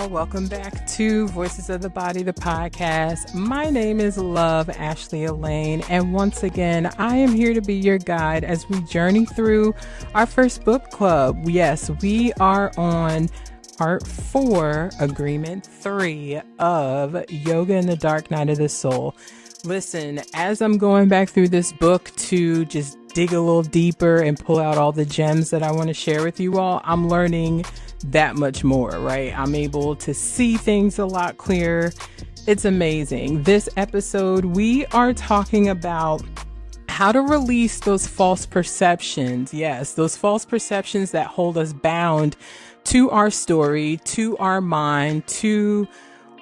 y'all. Welcome back to Voices of the Body, the podcast. My name is Love Ashley Elaine, and once again, I am here to be your guide as we journey through our first book club. Yes, we are on part 4, agreement 3 of Yoga in the Dark Night of the Soul. Listen, as I'm going back through this book to just dig a little deeper and pull out all the gems that I want to share with you all, I'm learning that much more, right? I'm able to see things a lot clearer. It's amazing. This episode, we are talking about how to release those false perceptions. Yes, those false perceptions that hold us bound to our story, to our mind, to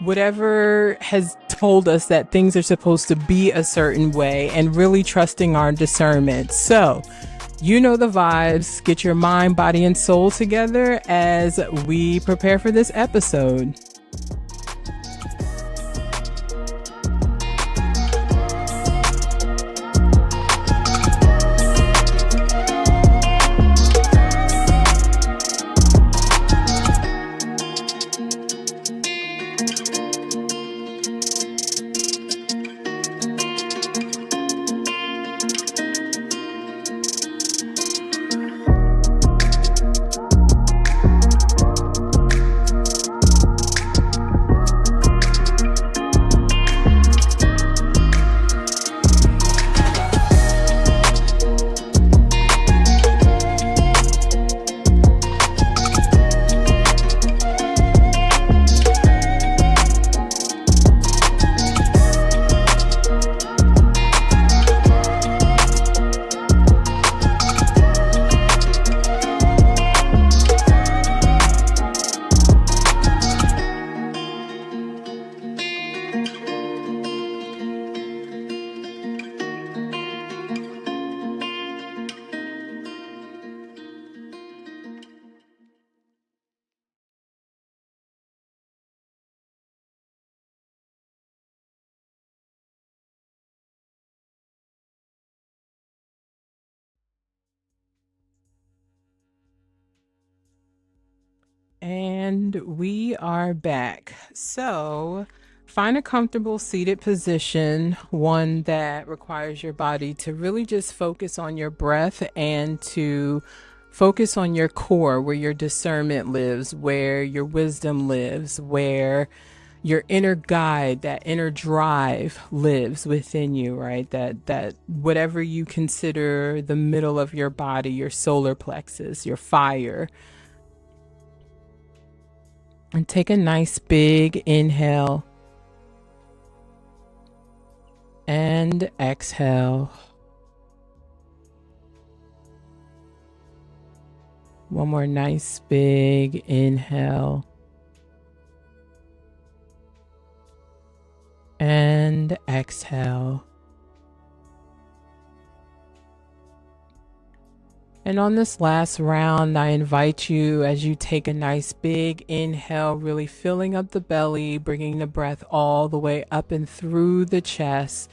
whatever has told us that things are supposed to be a certain way, and really trusting our discernment. So, you know the vibes. Get your mind, body, and soul together as we prepare for this episode. And we are back. So, find a comfortable seated position, one that requires your body to really just focus on your breath and to focus on your core, where your discernment lives, where your wisdom lives, where your inner guide, that inner drive lives within you, right? That whatever you consider the middle of your body, your solar plexus, your fire. And take a nice big inhale and exhale. One more nice big inhale and exhale. And on this last round, I invite you, as you take a nice big inhale, really filling up the belly, bringing the breath all the way up and through the chest.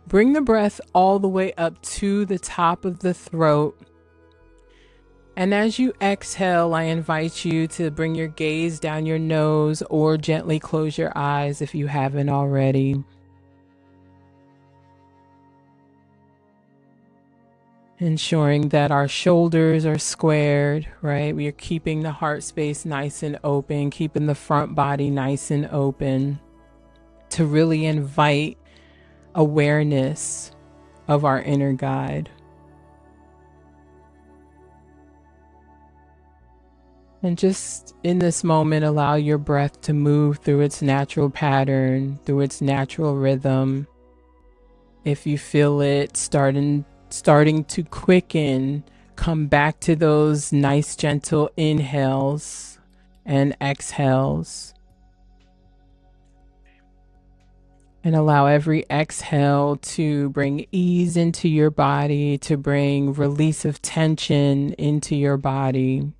Bring the breath all the way up to the top of the throat. And as you exhale, I invite you to bring your gaze down your nose or gently close your eyes if you haven't already. Ensuring that our shoulders are squared, right? We are keeping the heart space nice and open, keeping the front body nice and open to really invite awareness of our inner guide. And just in this moment, allow your breath to move through its natural pattern, through its natural rhythm. If you feel it starting to quicken, come back to those nice gentle inhales and exhales. And allow every exhale to bring ease into your body, to bring release of tension into your body.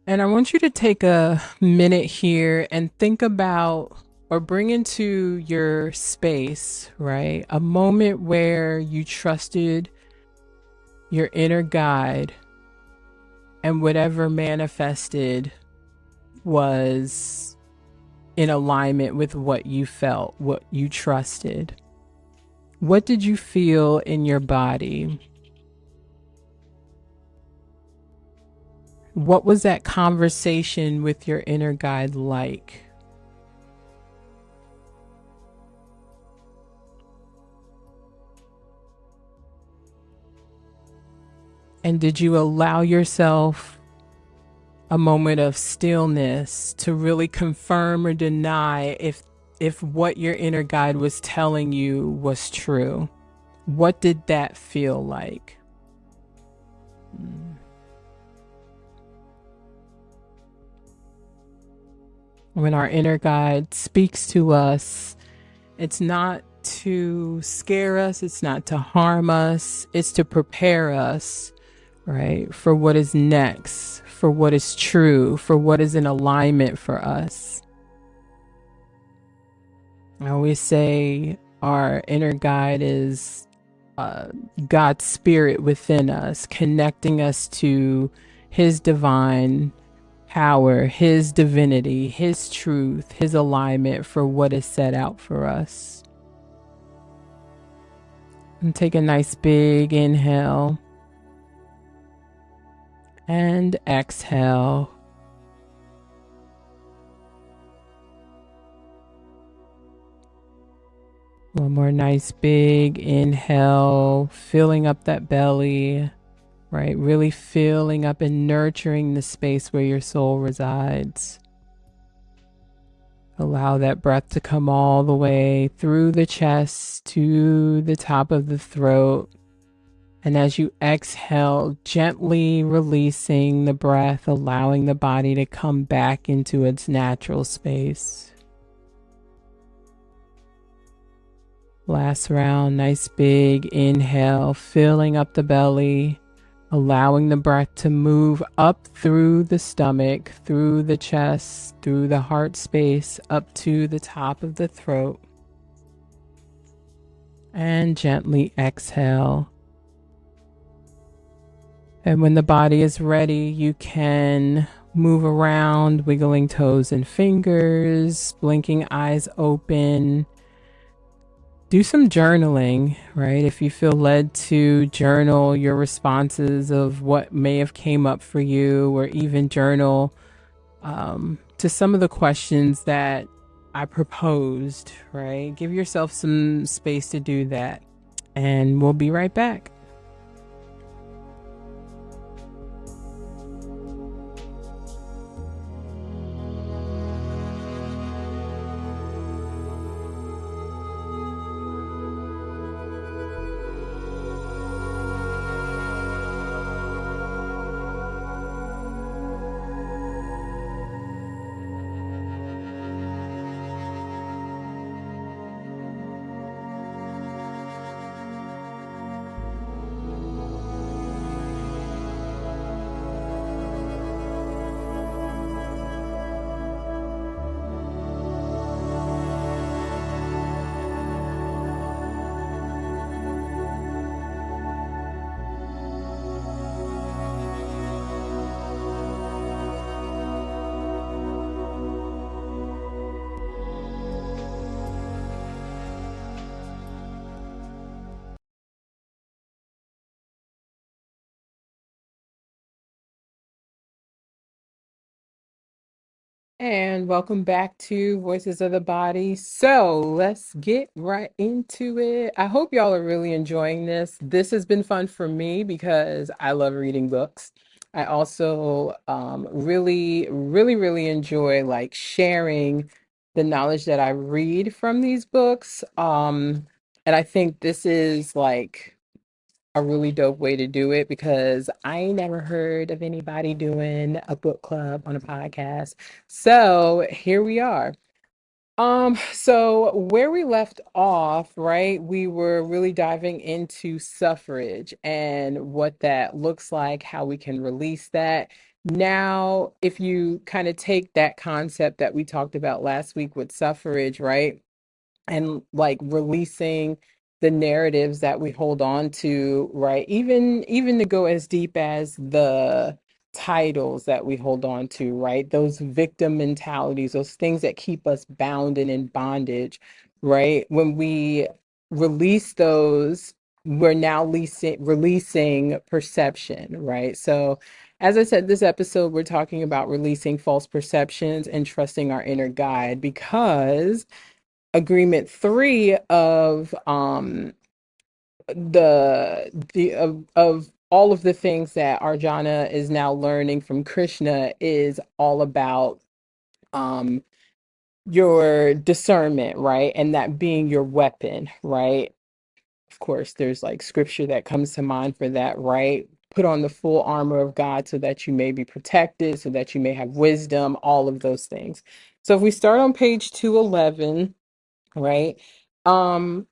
And I want you to take a minute here and think about or bring into your space, right? A moment where you trusted your inner guide and whatever manifested was in alignment with what you felt, what you trusted. What did you feel in your body? What was that conversation with your inner guide like? And did you allow yourself a moment of stillness to really confirm or deny if what your inner guide was telling you was true? What did that feel like? When our inner guide speaks to us, it's not to scare us, it's not to harm us, it's to prepare us, right, for what is next, for what is true, for what is in alignment for us. I always say our inner guide is God's spirit within us, connecting us to His divine power, His divinity, His truth, His alignment for what is set out for us. And take a nice big inhale and exhale. One more nice big inhale, filling up that belly, right? Really filling up and nurturing the space where your soul resides. Allow that breath to come all the way through the chest to the top of the throat. And as you exhale, gently releasing the breath, allowing the body to come back into its natural space. Last round, nice big inhale, filling up the belly, allowing the breath to move up through the stomach, through the chest, through the heart space, up to the top of the throat. And gently exhale. And when the body is ready, you can move around, wiggling toes and fingers, blinking eyes open. Do some journaling, right? If you feel led to journal your responses of what may have came up for you, or even journal to some of the questions that I proposed, right? Give yourself some space to do that. And we'll be right back. And welcome back to Voices of the Body. So let's get right into it. I hope y'all are really enjoying this. This has been fun for me because I love reading books. I also really enjoy like sharing the knowledge that I read from these books. And I think this is like a really dope way to do it because I ain't never heard of anybody doing a book club on a podcast. So here we are. So where we left off, right, we were really diving into suffrage and what that looks like, how we can release that. Now, if you kind of take that concept that we talked about last week with suffrage, right? And like releasing the narratives that we hold on to, right? Even to go as deep as the titles that we hold on to, right? Those victim mentalities, those things that keep us bound and in bondage, right? When we release those, we're now releasing perception, right? So as I said, this episode, we're talking about releasing false perceptions and trusting our inner guide, because agreement three of the of all of the things that Arjuna is now learning from Krishna is all about um your discernment, right? And that being your weapon, right? Of course, there's like scripture that comes to mind for that, right? Put on the full armor of God so that you may be protected, so that you may have wisdom, all of those things. So if we start on page 211, right? Um,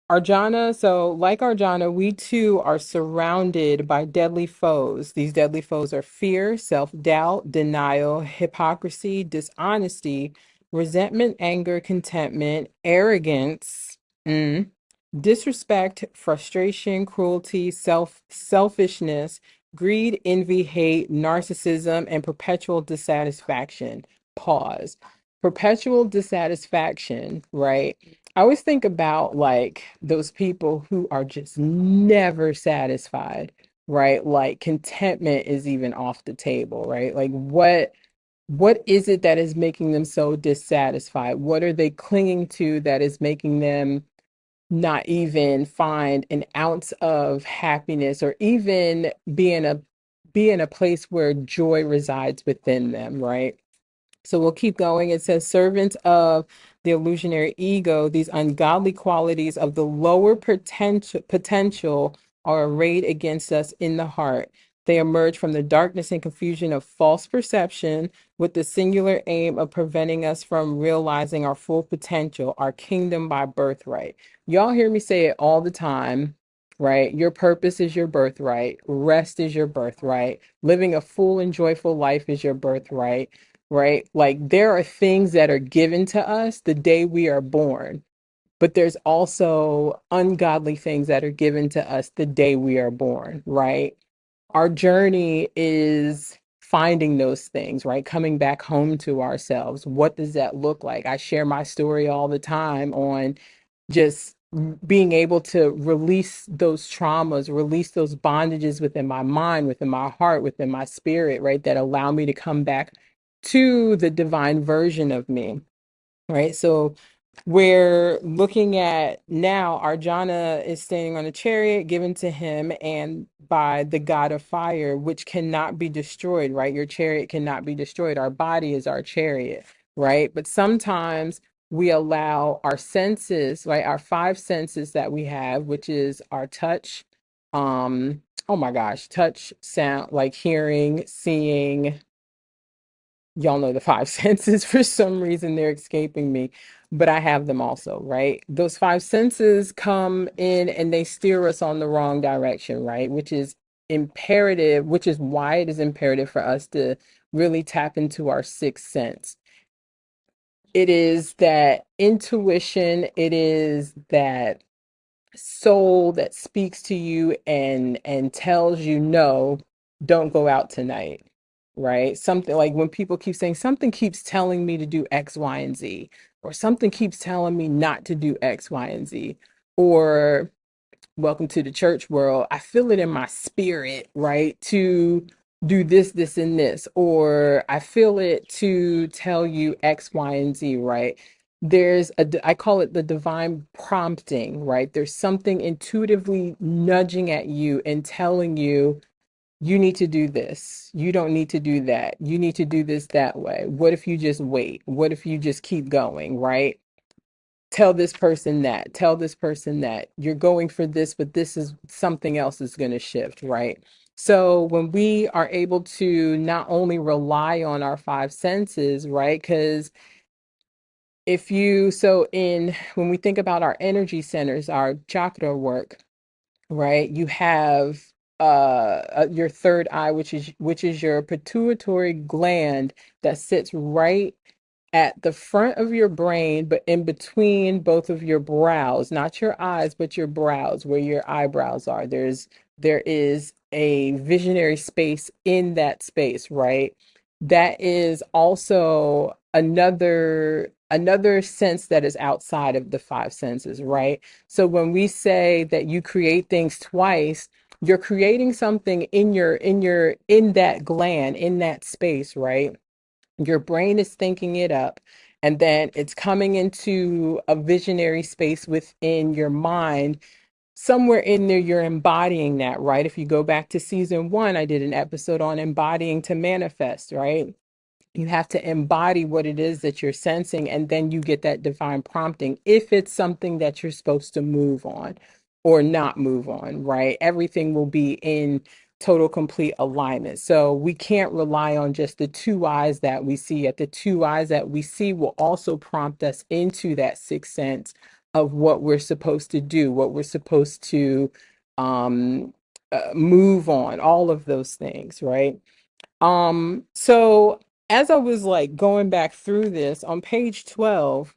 Arjuna, so like Arjuna, we too are surrounded by deadly foes. These deadly foes are fear, self-doubt, denial, hypocrisy, dishonesty, resentment, anger, contentment, arrogance, mm, disrespect, frustration, cruelty, selfishness, greed, envy, hate, narcissism, and perpetual dissatisfaction. Pause. Perpetual dissatisfaction, right? I always think about like those people who are just never satisfied, right? Like contentment is even off the table, right? Like what is it that is making them so dissatisfied? What are they clinging to that is making them not even find an ounce of happiness, or even be in a place where joy resides within them, right? So we'll keep going. It says, servants of the illusionary ego, these ungodly qualities of the lower potential are arrayed against us in the heart. They emerge from the darkness and confusion of false perception with the singular aim of preventing us from realizing our full potential, our kingdom by birthright. Y'all hear me say it all the time, right? Your purpose is your birthright. Rest is your birthright. Living a full and joyful life is your birthright, right? Like there are things that are given to us the day we are born, but there's also ungodly things that are given to us the day we are born, right? Our journey is finding those things, right? Coming back home to ourselves. What does that look like? I share my story all the time on just being able to release those traumas, release those bondages within my mind, within my heart, within my spirit, right? That allow me to come back to the divine version of me, right? So we're looking at now Arjuna is standing on a chariot given to him and by the god of fire, which cannot be destroyed, right? Your chariot cannot be destroyed. Our body is our chariot, right? But sometimes we allow our senses, right? Our five senses that we have, which is our touch, oh my gosh, touch, sound, like hearing, seeing, y'all know the five senses. For some reason they're escaping me, but I have them also, right? Those five senses come in and they steer us on the wrong direction, right? Which is imperative, which is why it is imperative for us to really tap into our sixth sense. It is that intuition, it is that soul that speaks to you and tells you, no, don't go out tonight, right? Something like when people keep saying something keeps telling me to do X, Y, and Z, or something keeps telling me not to do X, Y, and Z, or welcome to the church world, I feel it in my spirit, right, to do this, this, and this, or I feel it to tell you X, Y, and Z, right? I call it the divine prompting, right? There's something intuitively nudging at you and telling you, you need to do this. You don't need to do that. You need to do this that way. What if you just wait? What if you just keep going, right? Tell this person that, tell this person that you're going for this, but this is something else is going to shift, right? So when we are able to not only rely on our five senses, right? Because if you, so in, when we think about our energy centers, our chakra work, right? You have your third eye, which is your pituitary gland that sits right at the front of your brain, but in between both of your brows, not your eyes, but your brows, where your eyebrows are. There is a visionary space in that space, right? That is also another sense that is outside of the five senses, right? So when we say that you create things twice, you're creating something in that gland, in that space, right? Your brain is thinking it up, and then it's coming into a visionary space within your mind. Somewhere in there, you're embodying that, right? If you go back to season one, I did an episode on embodying to manifest, right? You have to embody what it is that you're sensing, and then you get that divine prompting if it's something that you're supposed to move on or not move on, right? Everything will be in total complete alignment. So we can't rely on just the two eyes that we see. Yet the two eyes that we see will also prompt us into that sixth sense of what we're supposed to do, what we're supposed to um move on, all of those things, right? So as I was like going back through this on page 12,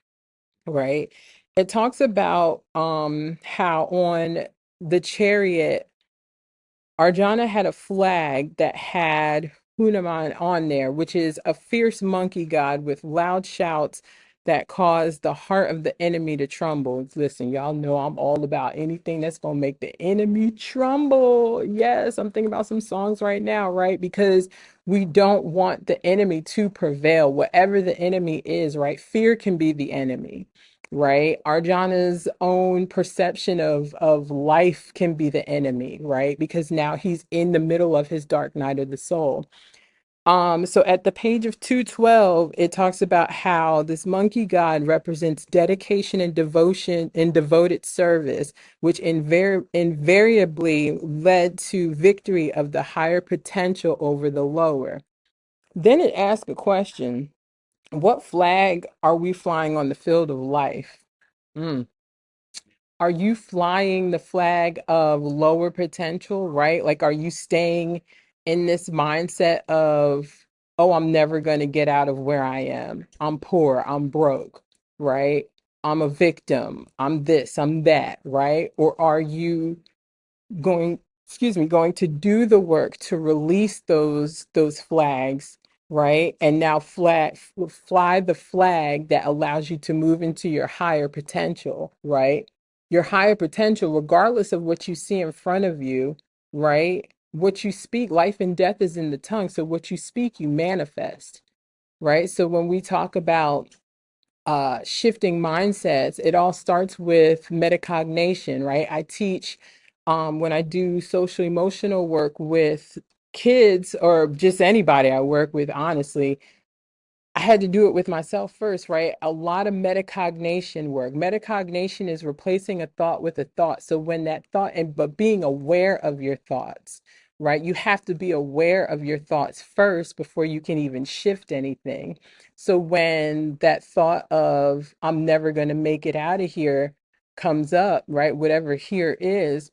right, it talks about how on the chariot Arjana had a flag that had Hanuman on there, which is a fierce monkey god with loud shouts that caused the heart of the enemy to tremble. Listen, y'all know I'm all about anything that's going to make the enemy tremble. Yes, I'm thinking about some songs right now, right? Because we don't want the enemy to prevail, whatever the enemy is, right? Fear can be the enemy, right? Arjana's own perception of life can be the enemy, right? Because now he's in the middle of his dark night of the soul. So at the page of 212, it talks about how this monkey god represents dedication and devotion and devoted service, which invariably led to victory of the higher potential over the lower. Then it asks a question: what flag are we flying on the field of life? Mm. Are you flying the flag of lower potential, right? Like, are you staying in this mindset of, oh, I'm never going to get out of where I am. I'm poor, I'm broke, right? I'm a victim, I'm this, I'm that, right? Or are you going, excuse me, going to do the work to release those flags, right? And now fly the flag that allows you to move into your higher potential, right? Your higher potential, regardless of what you see in front of you, right? What you speak, life and death is in the tongue. So what you speak, you manifest, right? So when we talk about shifting mindsets, it all starts with metacognition, right? I teach when I do social emotional work with kids or just anybody I work with, honestly, I had to do it with myself first, right? A lot of metacognition work. Metacognition is replacing a thought with a thought. So when that thought, and but being aware of your thoughts, right? You have to be aware of your thoughts first before you can even shift anything. So when that thought of, I'm never going to make it out of here comes up, right? Whatever here is,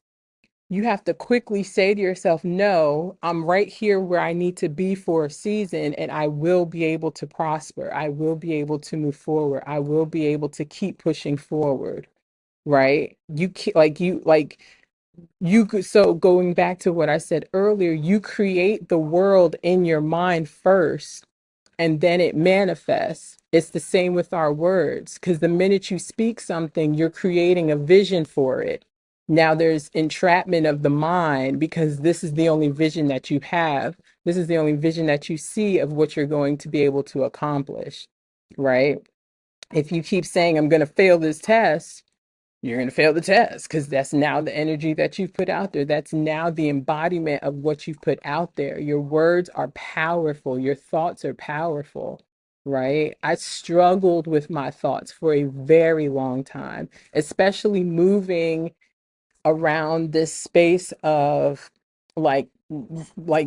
you have to quickly say to yourself, no, I'm right here where I need to be for a season, and I will be able to prosper. I will be able to move forward. I will be able to keep pushing forward, right? You can you could, so going back to what I said earlier, you create the world in your mind first and then it manifests. It's the same with our words, because the minute you speak something, you're creating a vision for it. Now there's entrapment of the mind because this is the only vision that you have. This is the only vision that you see of what you're going to be able to accomplish, right? If you keep saying, I'm going to fail this test, you're going to fail the test because that's now the energy that you've put out there. That's now the embodiment of what you've put out there. Your words are powerful. Your thoughts are powerful, right? I struggled with my thoughts for a very long time, especially moving around this space of like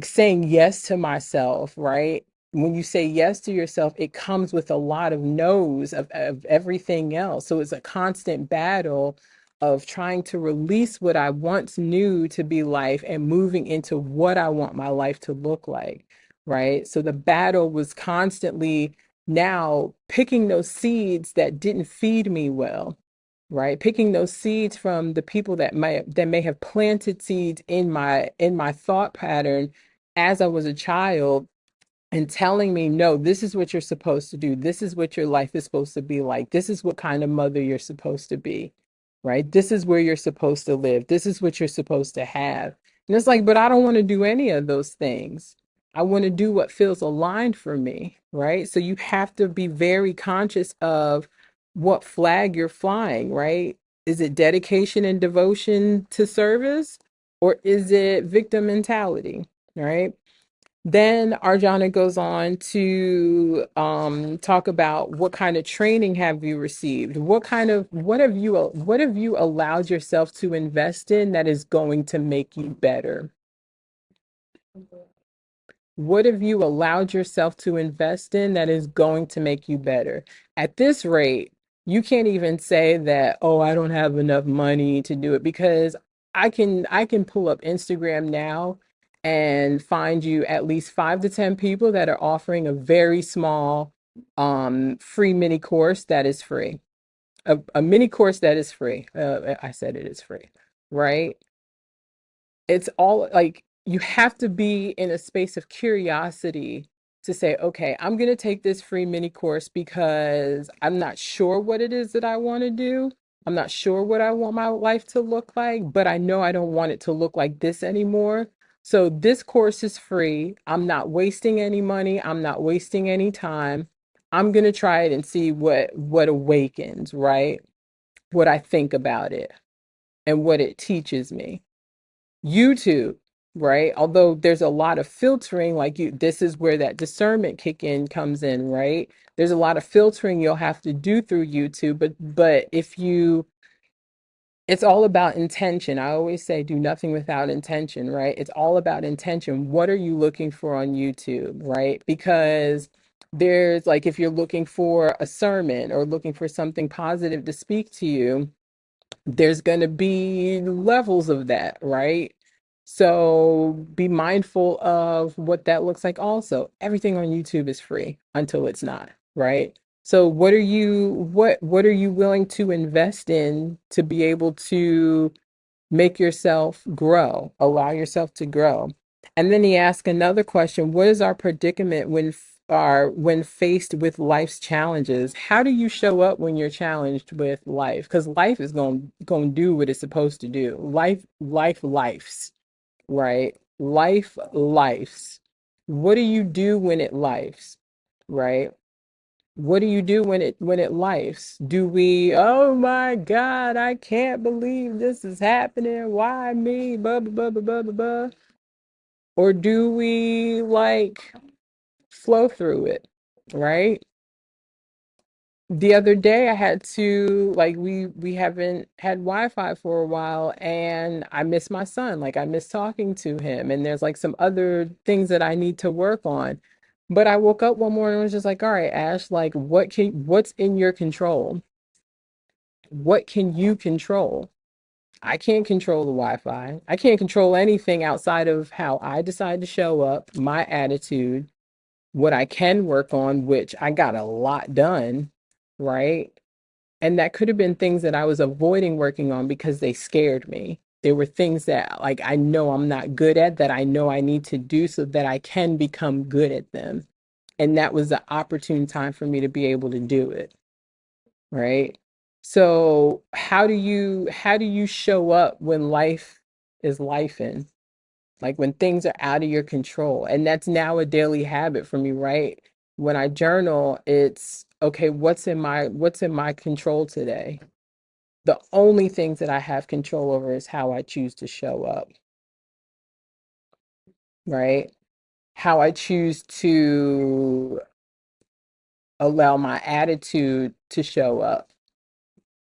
saying yes to myself, right? When you say yes to yourself, it comes with a lot of no's of everything else. So it's a constant battle of trying to release what I once knew to be life and moving into what I want my life to look like, right? So the battle was constantly now picking those seeds that didn't feed me well, right? Picking those seeds from the people that may have planted seeds in my thought pattern as I was a child, and telling me, no, this is what you're supposed to do. This is what your life is supposed to be like. This is what kind of mother you're supposed to be, right? This is where you're supposed to live. This is what you're supposed to have. And it's like, but I don't want to do any of those things. I want to do what feels aligned for me, right? So you have to be very conscious of what flag you're flying, right? Is it dedication and devotion to service, or is it victim mentality, right? Then Arjana goes on to talk about what kind of training have you received? What have you allowed yourself to invest in that is going to make you better? What have you allowed yourself to invest in that is going to make you better? At this rate, you can't even say that, oh, I don't have enough money to do it, because I can pull up Instagram now and find you at least 5 to 10 people that are offering a very small free mini course that is free. A mini course that is free. I said it is free, right? It's all like you have to be in a space of curiosity to say, okay, I'm going to take this free mini course because I'm not sure what it is that I want to do. I'm not sure what I want my life to look like, but I know I don't want it to look like this anymore. So this course is free. I'm not wasting any money. I'm not wasting any time. I'm going to try it and see what awakens, right? What I think about it and what it teaches me. YouTube, right? Although there's a lot of filtering, like this is where that discernment kick in comes in, right? There's a lot of filtering you'll have to do through YouTube, but if you, it's all about intention. I always say do nothing without intention, right? It's all about intention. What are you looking for on YouTube, right? Because there's like, if you're looking for a sermon or looking for something positive to speak to you, there's going to be levels of that, right? So be mindful of what that looks like. Also, everything on YouTube is free until it's not, right? So what are you willing to invest in to be able to make yourself grow, allow yourself to grow? And then he asked another question: what is our predicament when faced with life's challenges? How do you show up when you're challenged with life? Because life is going to do what it's supposed to do. Lifes, right? Lifes. What do you do when it lifes, right? What do you do when it lifes? Do we, oh my God, I can't believe this is happening. Why me? Blah blah blah blah blah blah blah. Or do we like flow through it, right? The other day I had to, like, we haven't had Wi-Fi for a while, and I miss my son. Like, I miss talking to him, and there's like some other things that I need to work on. But I woke up one morning and was just like, all right, Ash, like what's in your control? What can you control? I can't control the Wi-Fi. I can't control anything outside of how I decide to show up, my attitude, what I can work on, which I got a lot done, right? And that could have been things that I was avoiding working on because they scared me. There were things that, like, I know I'm not good at, that I know I need to do so that I can become good at them. And that was the opportune time for me to be able to do it, right? So how do you show up when life is life in? Like when things are out of your control. And that's now a daily habit for me, right? When I journal, it's okay, what's in my control today? The only things that I have control over is how I choose to show up, right? How I choose to allow my attitude to show up,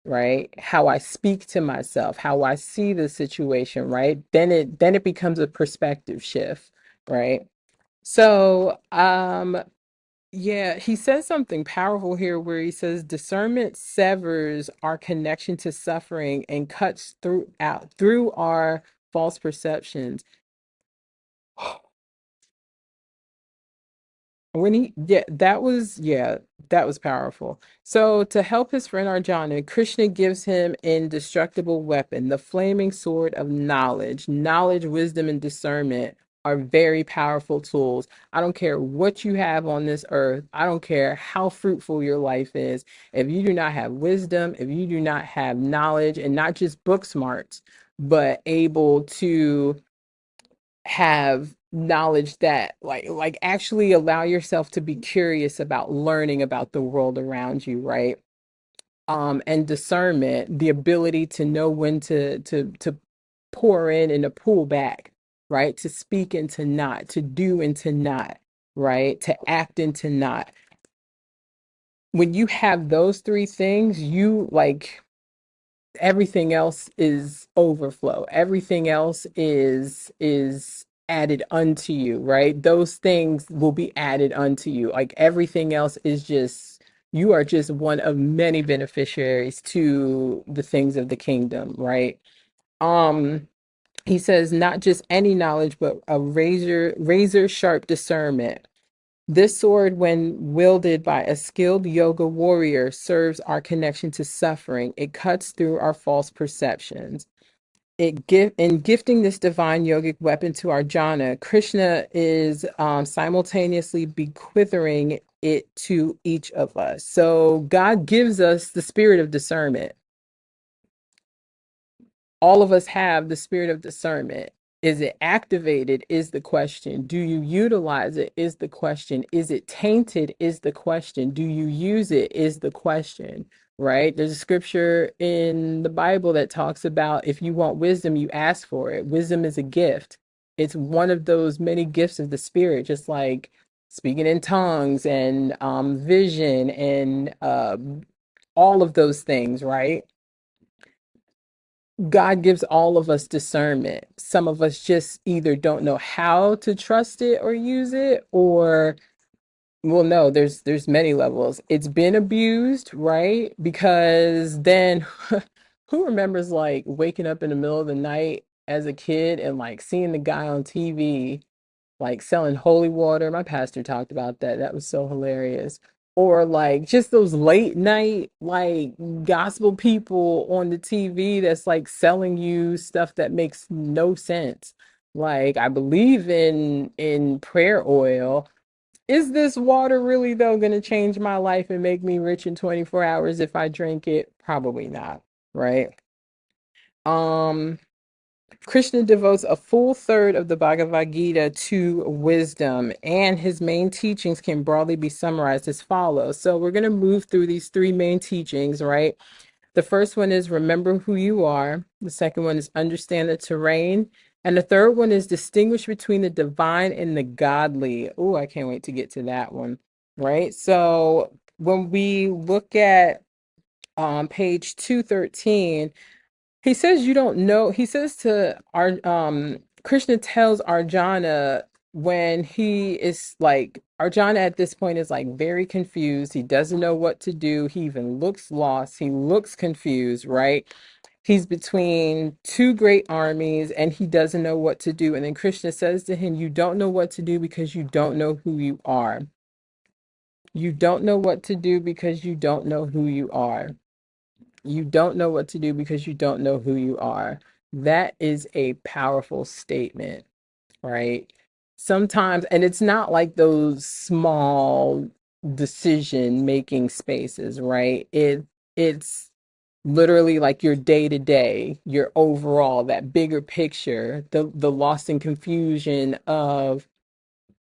right? How I speak to myself, how I see the situation, right? Then it becomes a perspective shift, right? So, Yeah, he says something powerful here where he says discernment severs our connection to suffering and cuts through our false perceptions. Yeah, that was powerful. So to help his friend Arjuna, Krishna gives him an indestructible weapon, the flaming sword of knowledge. Knowledge, wisdom, and discernment are very powerful tools. I don't care what you have on this earth. I don't care how fruitful your life is. If you do not have wisdom, if you do not have knowledge, and not just book smarts, but able to have knowledge that actually allow yourself to be curious about learning about the world around you, right? And discernment, the ability to know when to pour in and to pull back, right? To speak and to not, to do and to not, right? To act and to not. When you have those three things, you like everything else is overflow. Everything else is added unto you, right? Those things will be added unto you. Like everything else is just, you are just one of many beneficiaries to the things of the kingdom, right? um he says not just any knowledge but a razor sharp discernment. This sword, when wielded by a skilled yoga warrior, serves our connection to suffering. It cuts through our false perceptions. In gifting this divine yogic weapon to Arjuna, Krishna is simultaneously bequeathing it to each of us. So God gives us the spirit of discernment. All of us have the spirit of discernment. Is it activated? Is the question. Do you utilize it? Is the question. Is it tainted? Is the question. Do you use it? Is the question, right? There's a scripture in the Bible that talks about if you want wisdom, you ask for it. Wisdom is a gift. It's one of those many gifts of the spirit, just like speaking in tongues and vision and all of those things, right? God gives all of us discernment. Some of us just either don't know how to trust it or use it, or well, no, there's many levels. It's been abused, right? Because then who remembers like waking up in the middle of the night as a kid and like seeing the guy on TV like selling holy water. My pastor talked about that. That was so hilarious. Or like just those late night like gospel people on the TV that's like selling you stuff that makes no sense. Like I believe in prayer oil. Is this water really though going to change my life and make me rich in 24 hours if I drink it? Probably not, right? Um Krishna devotes a full third of the Bhagavad Gita to wisdom, and his main teachings can broadly be summarized as follows. So, we're going to move through these three main teachings, right? The first one is remember who you are, the second one is understand the terrain, and the third one is distinguish between the divine and the godly. Oh, I can't wait to get to that one, right? So, when we look at page 213, he says you don't know. He says to our Krishna tells Arjuna when he is like Arjuna at this point is like very confused. He doesn't know what to do. He even looks lost. He looks confused, right? He's between two great armies and he doesn't know what to do. And then Krishna says to him, you don't know what to do because you don't know who you are. You don't know what to do because you don't know who you are. You don't know what to do because you don't know who you are. That is a powerful statement, right? Sometimes, and it's not like those small decision making spaces, right? It's literally like your day to day, your overall, that bigger picture, the lost and confusion of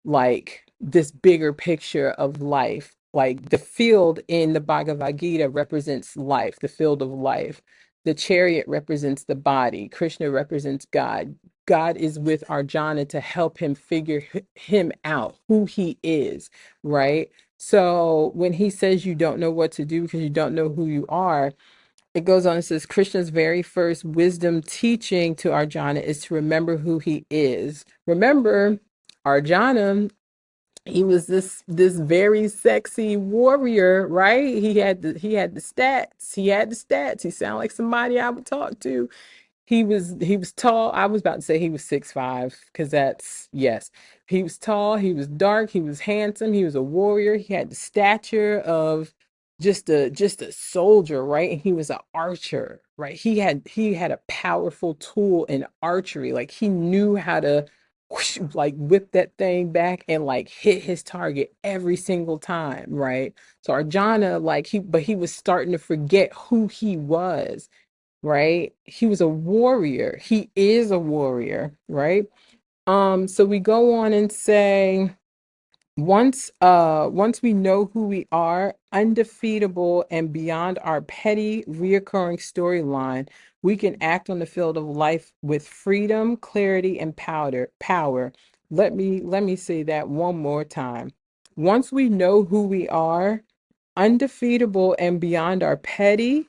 like this bigger picture of life. Like the field in the Bhagavad Gita represents life, the field of life. The chariot represents the body. Krishna represents God. God is with Arjuna to help him figure him out, who he is, right? So when he says you don't know what to do because you don't know who you are, it goes on and says Krishna's very first wisdom teaching to Arjuna is to remember who he is. Remember, Arjuna He was this very sexy warrior, right? He had the stats. He had the stats. He sounded like somebody I would talk to. He was tall. I was about to say he was 6'5" because that's yes. He was tall, he was dark, he was handsome, he was a warrior. He had the stature of just a soldier, right? And he was an archer, right? He had a powerful tool in archery. Like he knew how to whoosh, like whip that thing back and like hit his target every single time, right? So Arjana, like he was starting to forget who he was, right? He was a warrior. He is a warrior, right? So we go on and say once we know who we are, undefeatable and beyond our petty reoccurring storyline, we can act on the field of life with freedom, clarity, and power. Let me say that one more time. Once we know who we are, undefeatable and beyond our petty,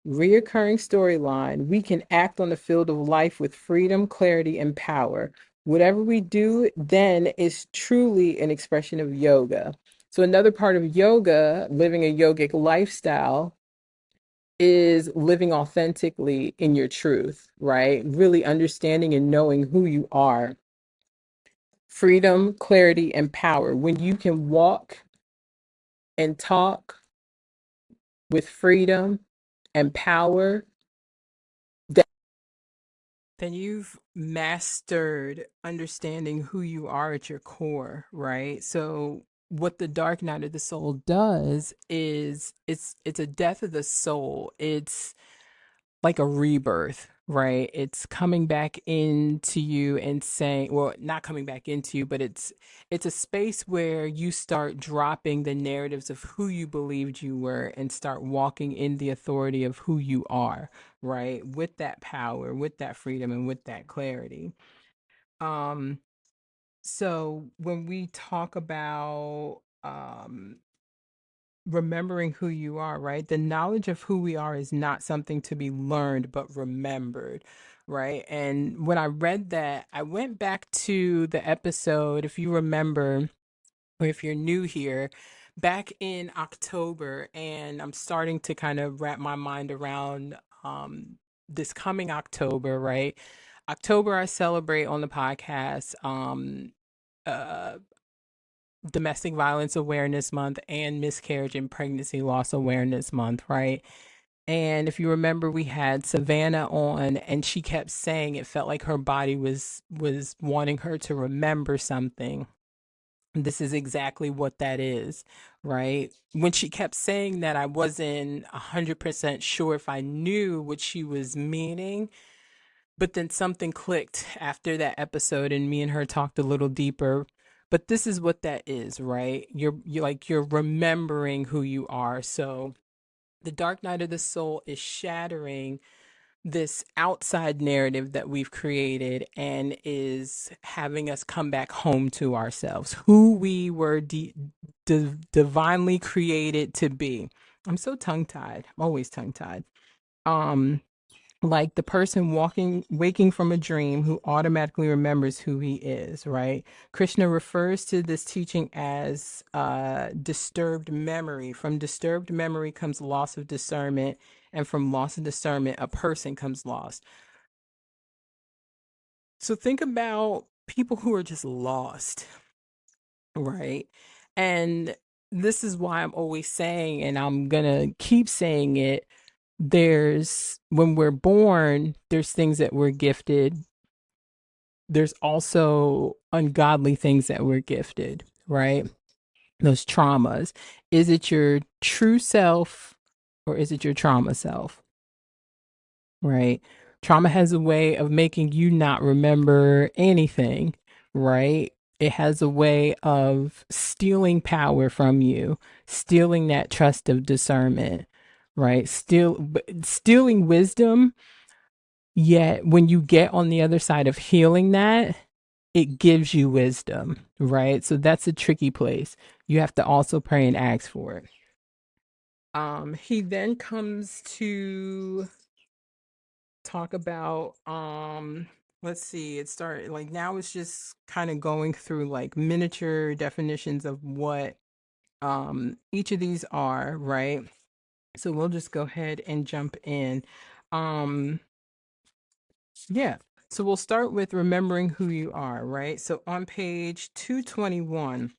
reoccurring storyline, we can act on the field of life with freedom, clarity, and power. Whatever we do then is truly an expression of yoga. So, another part of yoga, living a yogic lifestyle, is living authentically in your truth, right? Really understanding and knowing who you are. Freedom, clarity, and power. When you can walk and talk with freedom and power, then you've mastered understanding who you are at your core, right? So what the dark night of the soul does is it's a death of the soul. It's like a rebirth, right? It's coming back into you and saying, well, not coming back into you, but it's a space where you start dropping the narratives of who you believed you were and start walking in the authority of who you are, right? With that power, with that freedom, and with that clarity. Um, so when we talk about remembering who you are, right? The knowledge of who we are is not something to be learned, but remembered, right? And when I read that, I went back to the episode, if you remember, or if you're new here, back in October, and I'm starting to kind of wrap my mind around this coming October, right? October, I celebrate on the podcast. Uh, Domestic Violence Awareness Month and Miscarriage and Pregnancy Loss Awareness Month, right? And if you remember, we had Savannah on, and she kept saying it felt like her body was wanting her to remember something. This is exactly what that is, right? When she kept saying that, I wasn't 100% sure if I knew what she was meaning, but then something clicked after that episode, and me and her talked a little deeper. But this is what that is, right? You're remembering who you are. So the dark night of the soul is shattering this outside narrative that we've created and is having us come back home to ourselves, who we were divinely created to be. I'm so tongue tied. I'm always tongue tied. Um, like the person waking from a dream who automatically remembers who he is, right? Krishna refers to this teaching as disturbed memory. From disturbed memory comes loss of discernment, and from loss of discernment a person comes lost. So think about people who are just lost, right? And this is why I'm always saying, and I'm gonna keep saying it, there's when we're born, there's things that we're gifted. There's also ungodly things that we're gifted, right? Those traumas. Is it your true self or is it your trauma self, right? Trauma has a way of making you not remember anything, right? It has a way of stealing power from you, stealing that trust of discernment, right? Stealing wisdom. Yet when you get on the other side of healing that, it gives you wisdom, right? So that's a tricky place. You have to also pray and ask for it. He then comes to talk about let's see, it started like now it's just kind of going through like miniature definitions of what each of these are, right? So we'll just go ahead and jump in. Um yeah. So we'll start with remembering who you are, right? So on page 221,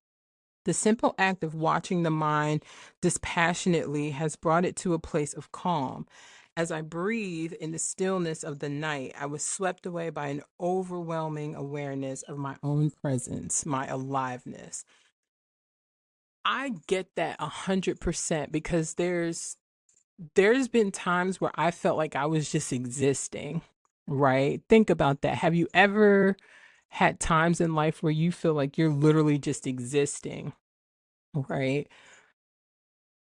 the simple act of watching the mind dispassionately has brought it to a place of calm. As I breathe in the stillness of the night, I was swept away by an overwhelming awareness of my own presence, my aliveness. I get that 100% because there's been times where I felt like I was just existing, right? Think about that. Have you ever had times in life where you feel like you're literally just existing, right?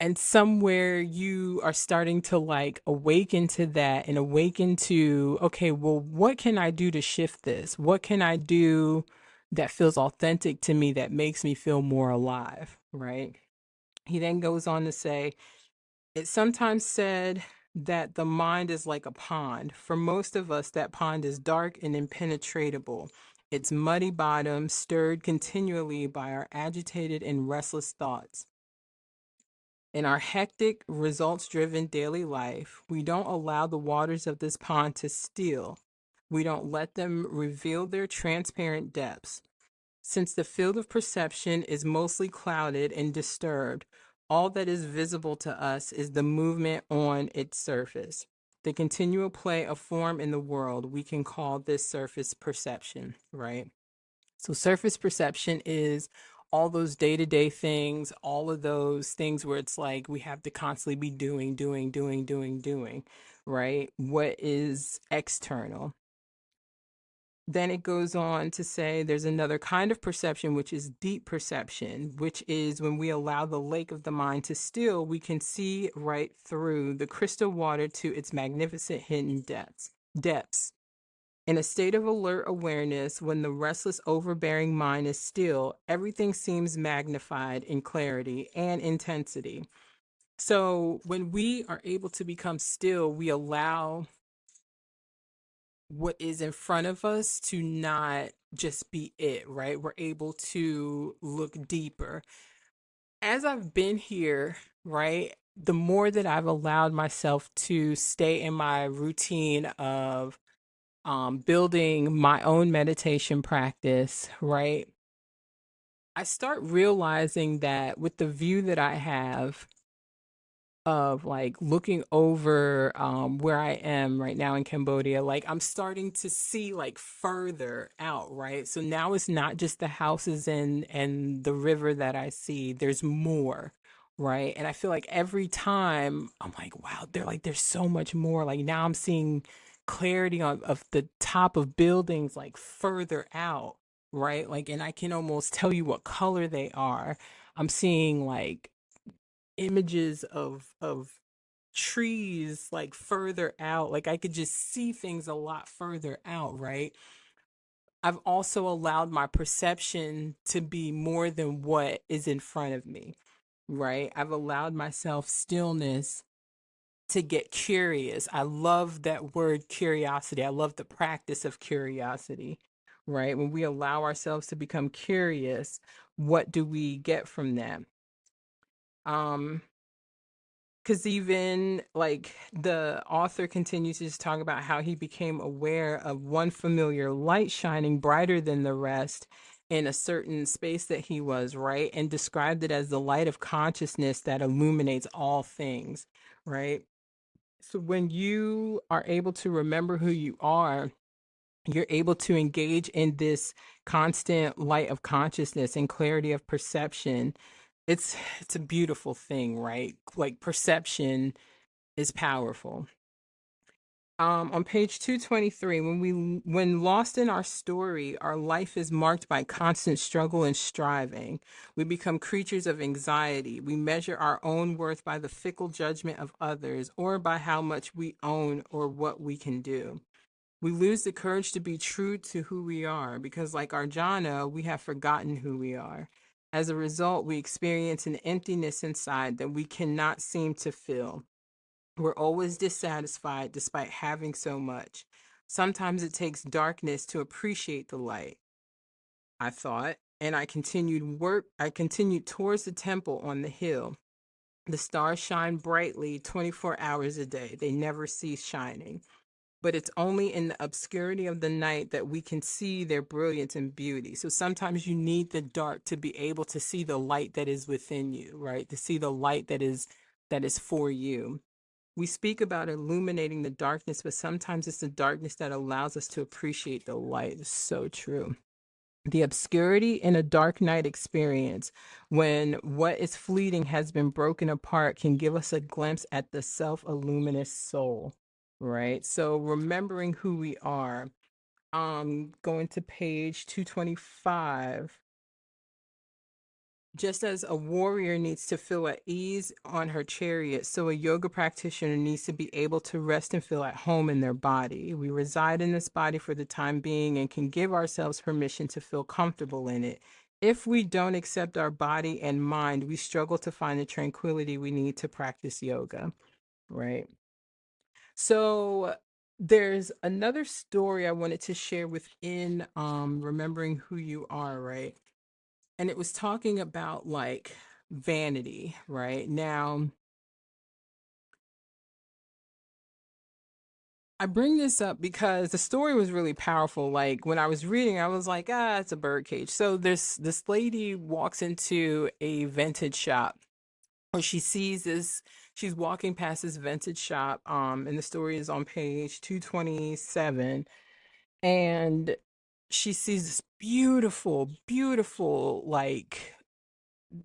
And somewhere you are starting to like awaken to that and awaken to, okay, well, what can I do to shift this? What can I do that feels authentic to me that makes me feel more alive, right? He then goes on to say, it's sometimes said that the mind is like a pond. For most of us, that pond is dark and impenetrable. Its muddy bottom stirred continually by our agitated and restless thoughts. In our hectic, results driven daily life, we don't allow the waters of this pond to still. We don't let them reveal their transparent depths. Since the field of perception is mostly clouded and disturbed, all that is visible to us is the movement on its surface. The continual play of form in the world, we can call this surface perception, right? So surface perception is all those day-to-day things, all of those things where it's like we have to constantly be doing, right? What is external? Then it goes on to say there's another kind of perception, which is deep perception, which is when we allow the lake of the mind to still, we can see right through the crystal water to its magnificent hidden depths. Depths. In a state of alert awareness, when the restless, overbearing mind is still, everything seems magnified in clarity and intensity. So when we are able to become still, we allow what is in front of us to not just be it, right? We're able to look deeper. As I've been here, right? The more that I've allowed myself to stay in my routine of building my own meditation practice, right? I start realizing that with the view that I have of like looking over where I am right now in Cambodia, like I'm starting to see like further out, right? So now it's not just the houses and the river that I see. There's more, right? And I feel like every time I'm like, wow, there's so much more. Like now I'm seeing clarity on of the top of buildings like further out, right? Like and I can almost tell you what color they are. I'm seeing like images of trees like further out, like I could just see things a lot further out, right? I've also allowed my perception to be more than what is in front of me, right? I've allowed myself stillness to get curious. I love that word curiosity. I love the practice of curiosity, right? When we allow ourselves to become curious, what do we get from that? um because even like the author continues to just talk about how he became aware of one familiar light shining brighter than the rest in a certain space that he was, right? And described it as the light of consciousness that illuminates all things, right? So when you are able to remember who you are, you're able to engage in this constant light of consciousness and clarity of perception. It's a beautiful thing, right? Like perception is powerful. On page 223, when lost in our story, our life is marked by constant struggle and striving. We become creatures of anxiety. We measure our own worth by the fickle judgment of others or by how much we own or what we can do. We lose the courage to be true to who we are because, like Arjuna, we have forgotten who we are. As a result, we experience an emptiness inside that we cannot seem to fill. We're always dissatisfied despite having so much. Sometimes it takes darkness to appreciate the light, I thought, and I continued towards the temple on the hill. The stars shine brightly 24 hours a day. They never cease shining. But it's only in the obscurity of the night that we can see their brilliance and beauty. So sometimes you need the dark to be able to see the light that is within you, right? To see the light that is for you. We speak about illuminating the darkness, but sometimes it's the darkness that allows us to appreciate the light. It's so true. The obscurity in a dark night experience, when what is fleeting has been broken apart, can give us a glimpse at the self illuminous soul, right? So remembering who we are. Going to page 225. Just as a warrior needs to feel at ease on her chariot, so a yoga practitioner needs to be able to rest and feel at home in their body. We reside in this body for the time being and can give ourselves permission to feel comfortable in it. If we don't accept our body and mind, we struggle to find the tranquility we need to practice yoga, right? So there's another story I wanted to share within remembering who you are, right? And it was talking about like vanity, right? Now, I bring this up because the story was really powerful. Like when I was reading, I was like, it's a bird cage. So this lady walks into a vintage shop, or she sees this, she's walking past this vintage shop, and the story is on page 227, and she sees this beautiful, beautiful, like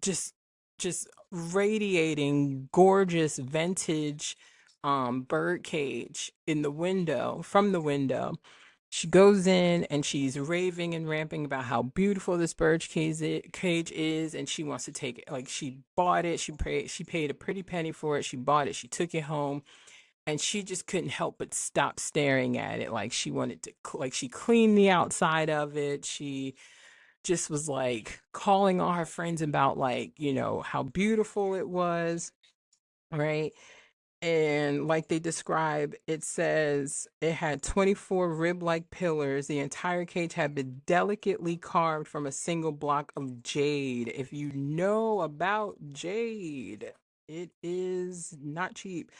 just just radiating gorgeous vintage bird cage in the window, from the window. She goes in and she's raving and ramping about how beautiful this cage is, and she wants to take it. Like she bought it, she paid a pretty penny for it. She bought it, she took it home, and she just couldn't help but stop staring at it. Like she wanted to, like she cleaned the outside of it. She just was like calling all her friends about, like, how beautiful it was, right? And like they describe, it says it had 24 rib-like pillars. The entire cage had been delicately carved from a single block of jade. If you know about jade, it is not cheap.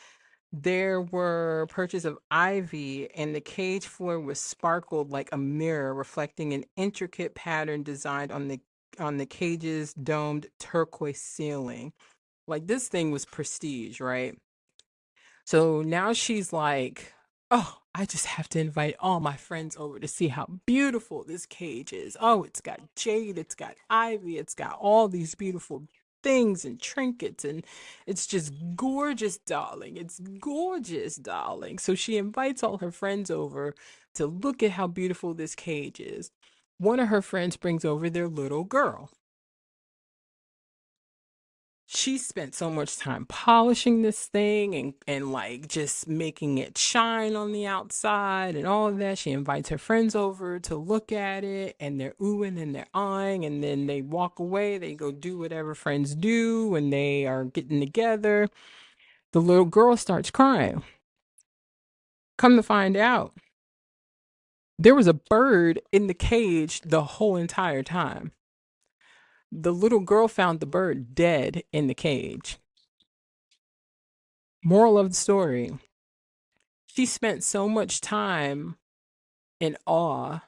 There were perches of ivy, and the cage floor was sparkled like a mirror, reflecting an intricate pattern designed on the cage's domed turquoise ceiling. Like this thing was prestige, right? So now she's like, oh, I just have to invite all my friends over to see how beautiful this cage is. Oh, it's got jade, it's got ivy, it's got all these beautiful things and trinkets, and it's just gorgeous, darling. It's gorgeous, darling. So she invites all her friends over to look at how beautiful this cage is. One of her friends brings over their little girl. She spent so much time polishing this thing and like just making it shine on the outside and all of that. She invites her friends over to look at it, and they're oohing and they're eyeing, and then they walk away. They go do whatever friends do when they are getting together. The little girl starts crying. Come to find out, there was a bird in the cage the whole entire time. The little girl found the bird dead in the cage. Moral of the story: she spent so much time in awe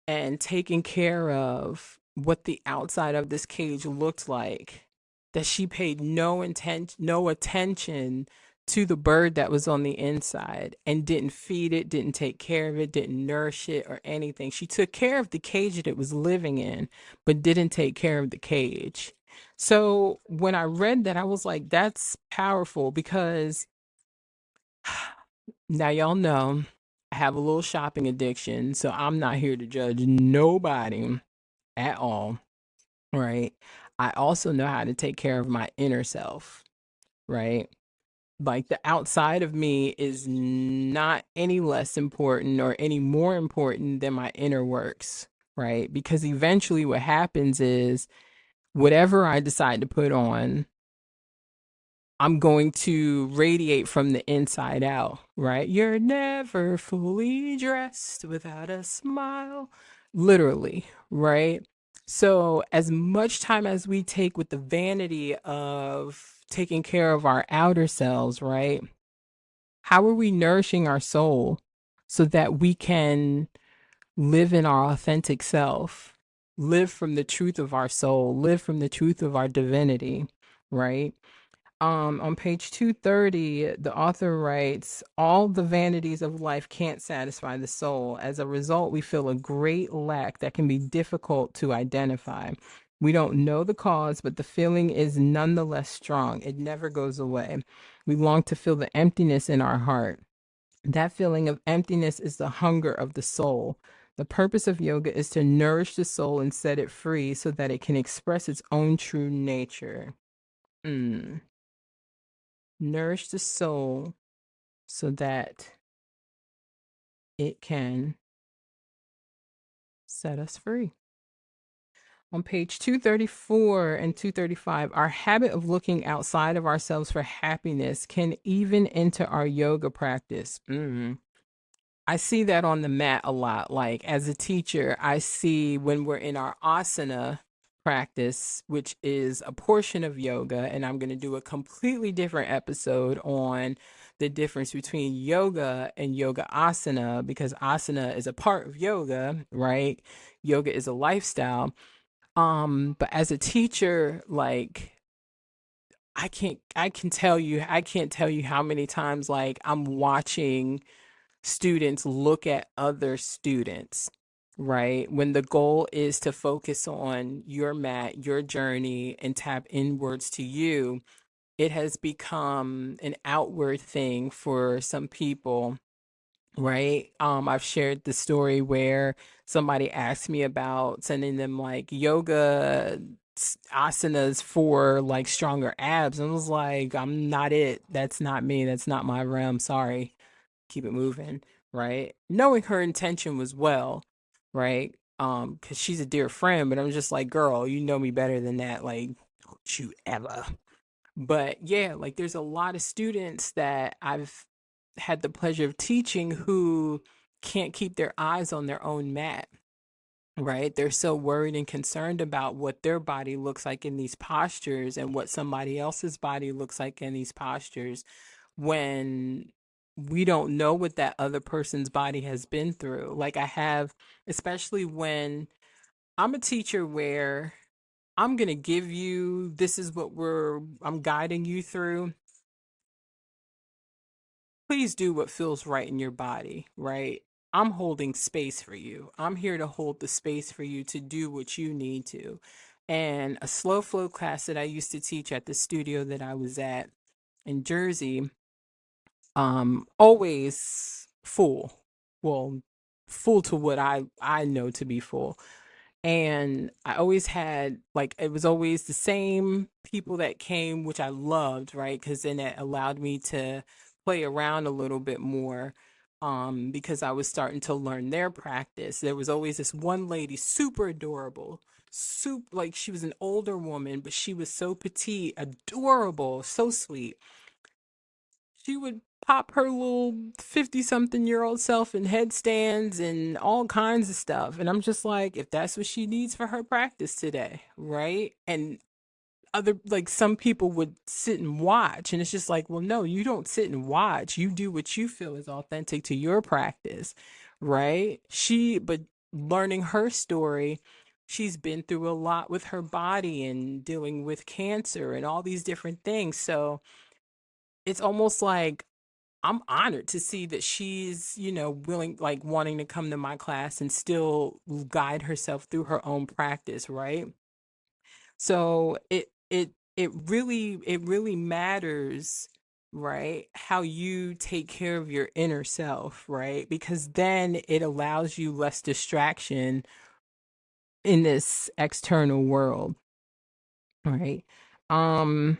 and taking care of what the outside of this cage looked like, that she paid no attention to the bird that was on the inside, and didn't feed it, didn't take care of it, didn't nourish it or anything. She took care of the cage that it was living in, but didn't take care of the cage. So when I read that, I was like, that's powerful, because now y'all know I have a little shopping addiction, so I'm not here to judge nobody at all, right? I also know how to take care of my inner self, right? Like the outside of me is not any less important or any more important than my inner works, right? Because eventually what happens is, whatever I decide to put on, I'm going to radiate from the inside out, right? You're never fully dressed without a smile. Literally, right? So, as much time as we take with the vanity of taking care of our outer selves, right? How are we nourishing our soul so that we can live in our authentic self, live from the truth of our soul, live from the truth of our divinity, right? On page 230, the author writes, all the vanities of life can't satisfy the soul. As a result, we feel a great lack that can be difficult to identify. We don't know the cause, but the feeling is nonetheless strong. It never goes away. We long to feel the emptiness in our heart. That feeling of emptiness is the hunger of the soul. The purpose of yoga is to nourish the soul and set it free so that it can express its own true nature. Mm. Nourish the soul so that it can set us free. On page 234 and 235, our habit of looking outside of ourselves for happiness can even enter our yoga practice. I see that on the mat a lot. Like as a teacher, I see when we're in our asana practice, which is a portion of yoga, and I'm going to do a completely different episode on the difference between yoga and yoga asana because asana is a part of yoga, right? Yoga is a lifestyle. But as a teacher, like I can't tell you how many times like I'm watching students look at other students, right? When the goal is to focus on your mat, your journey, and tap inwards to you, it has become an outward thing for some people, right? I've shared the story where somebody asked me about sending them like yoga asanas for like stronger abs. And I was like, I'm not it. That's not me. That's not my realm. Sorry, keep it moving, right? Knowing her intention was well, right? Because she's a dear friend, but I'm just like, girl, you know me better than that. Like, don't you ever. But yeah, like there's a lot of students that I've had the pleasure of teaching who can't keep their eyes on their own mat, right? They're so worried and concerned about what their body looks like in these postures and what somebody else's body looks like in these postures when we don't know what that other person's body has been through. Like I have, especially when I'm a teacher where I'm going to give you, this is what I'm guiding you through. Please do what feels right in your body, right? I'm holding space for you. I'm here to hold the space for you to do what you need to. And a slow flow class that I used to teach at the studio that I was at in Jersey, always full. Well, full to what I know to be full. And I always had like it was always the same people that came, which I loved, right? Because then it allowed me to play around a little bit more. Because I was starting to learn their practice. There was always this one lady, super adorable, super like she was an older woman, but she was so petite, adorable, so sweet. She would pop her little 50 something year old self in headstands and all kinds of stuff. And I'm just like, if that's what she needs for her practice today, right? And other, like, some people would sit and watch. And it's just like, well, no, you don't sit and watch. You do what you feel is authentic to your practice, right? But learning her story, she's been through a lot with her body and dealing with cancer and all these different things. So, it's almost like I'm honored to see that she's, willing, like wanting to come to my class and still guide herself through her own practice, right? So it really matters, right? How you take care of your inner self, right? Because then it allows you less distraction in this external world, right? Um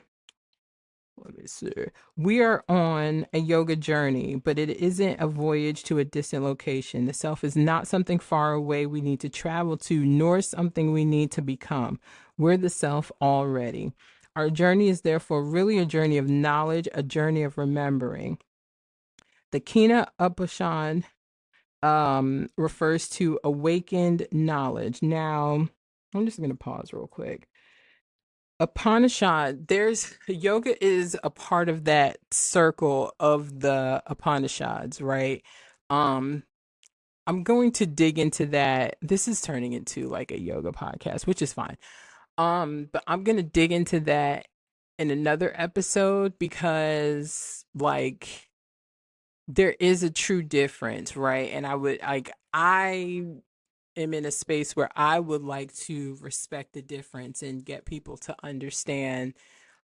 Let me see. We are on a yoga journey, but it isn't a voyage to a distant location. The self is not something far away we need to travel to, nor something we need to become. We're the self already. Our journey is therefore really a journey of knowledge, a journey of remembering. The Kina Upashan refers to awakened knowledge. Now, I'm just going to pause real quick. Upanishad, there's yoga is a part of that circle of the Upanishads, right? Um, I'm going to dig into that. This is turning into like a yoga podcast, which is fine. But I'm gonna dig into that in another episode because like there is a true difference, right? And I am in a space where I would like to respect the difference and get people to understand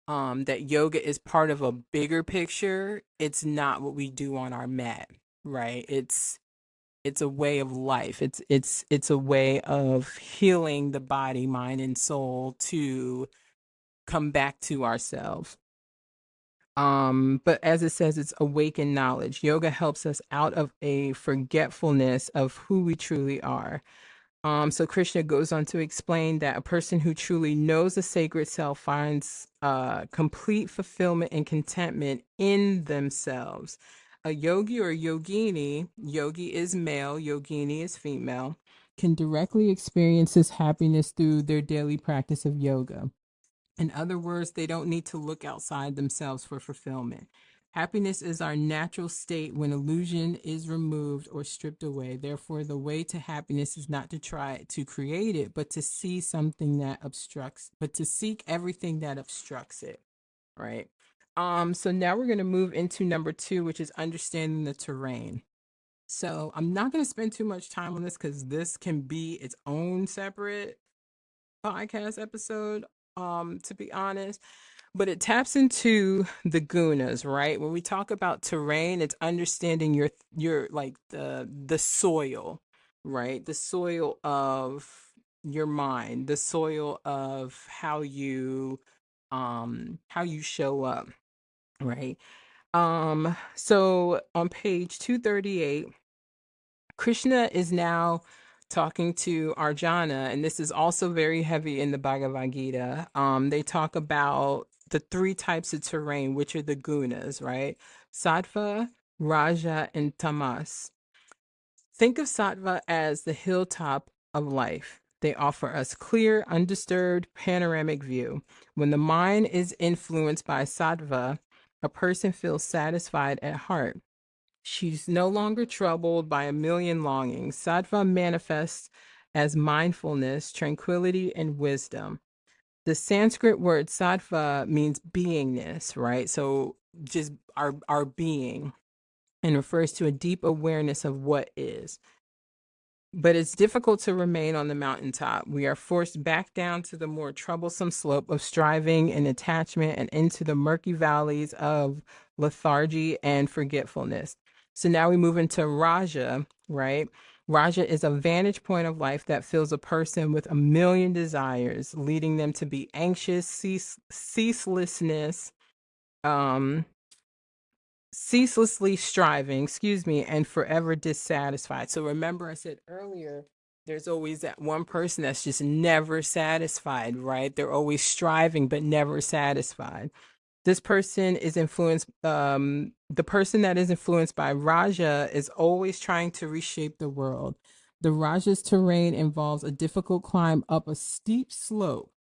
that yoga is part of a bigger picture. It's not what we do on our mat, right? It's a way of life. It's a way of healing the body, mind, and soul to come back to ourselves. But as it says, it's awakened knowledge. Yoga helps us out of a forgetfulness of who we truly are. So Krishna goes on to explain that a person who truly knows the sacred self finds complete fulfillment and contentment in themselves. A yogi or yogini, yogi is male, yogini is female, can directly experience this happiness through their daily practice of yoga. In other words, they don't need to look outside themselves for fulfillment. Happiness is our natural state when illusion is removed or stripped away. Therefore, the way to happiness is not to try to create it, but to see something that obstructs, but to seek everything that obstructs it, right? So now we're going to move into number 2, which is understanding the terrain. So I'm not going to spend too much time on this because this can be its own separate podcast episode, to be honest. But it taps into the gunas, right? When we talk about terrain, it's understanding your like the soil, right? The soil of your mind, the soil of how you show up, right? So on page 238, Krishna is now talking to Arjuna, and this is also very heavy in the Bhagavad Gita. They talk about the 3 types of terrain, which are the gunas, right? Sattva, Raja, and Tamas. Think of Sattva as the hilltop of life. They offer us clear, undisturbed, panoramic view. When the mind is influenced by Sattva, a person feels satisfied at heart. She's no longer troubled by a million longings. Sattva manifests as mindfulness, tranquility, and wisdom. The Sanskrit word sattva means beingness, right? So just our being, and refers to a deep awareness of what is. But it's difficult to remain on the mountaintop. We are forced back down to the more troublesome slope of striving and attachment and into the murky valleys of lethargy and forgetfulness. So now we move into Raja, right? Raja is a vantage point of life that fills a person with a million desires, leading them to be anxious, ceaselessness, um, ceaselessly striving, and forever dissatisfied. So remember, I said earlier, there's always that one person that's just never satisfied, right? They're always striving, but never satisfied. This person is influenced, the person that is influenced by Raja is always trying to reshape the world. The Raja's terrain involves a difficult climb up a steep slope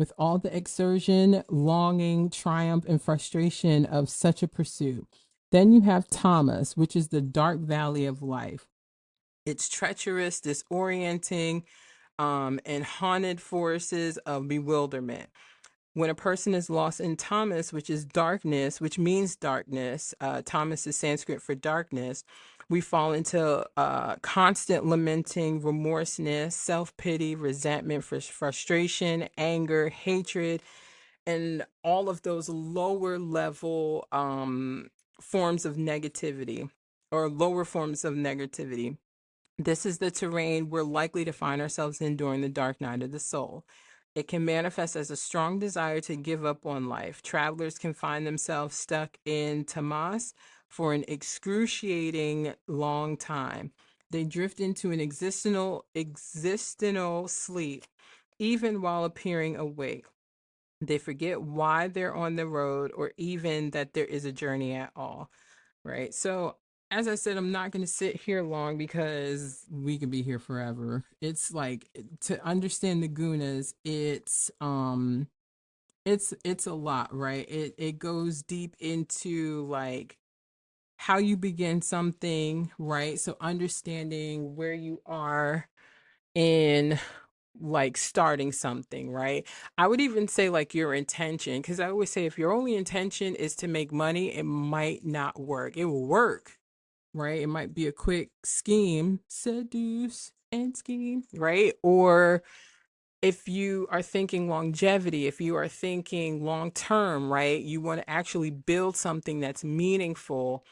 with all the exertion, longing, triumph, and frustration of such a pursuit. Then you have Tamas, which is the dark valley of life. It's treacherous, disorienting, and haunted forces of bewilderment. When a person is lost in tamas, which is darkness, which means darkness, tamas is Sanskrit for darkness, we fall into constant lamenting, remorseness, self-pity, resentment, frustration, anger, hatred, and all of those lower level forms of negativity or lower forms of negativity. This is the terrain we're likely to find ourselves in during the dark night of the soul. It can manifest as a strong desire to give up on life. Travelers can find themselves stuck in tamas for an excruciating long time. They drift into an existential sleep, even while appearing awake. They forget why they're on the road or even that there is a journey at all, right? So, as I said, I'm not going to sit here long because we could be here forever. It's like to understand the gunas, it's a lot, right? It goes deep into like how you begin something, right? So understanding where you are in like starting something, right? I would even say like your intention, because I always say if your only intention is to make money, it might not work. It will work, right? It might be a quick scheme, seduce and scheme, right? Or if you are thinking longevity, if you are thinking long term, right? You want to actually build something that's meaningful,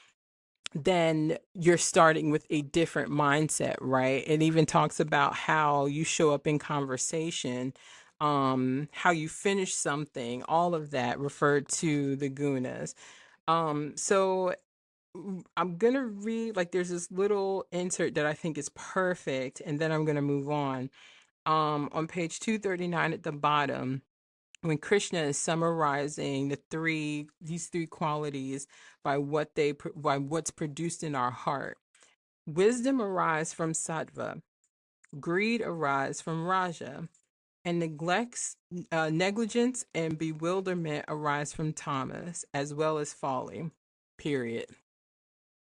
then you're starting with a different mindset, right? It even talks about how you show up in conversation, how you finish something, all of that referred to the gunas. So I'm gonna read like there's this little insert that I think is perfect, and then I'm gonna move on page 239 at the bottom, when Krishna is summarizing these three qualities by by what's produced in our heart. Wisdom arises from sattva, greed arises from raja, and negligence and bewilderment arise from tamas, as well as folly. Period.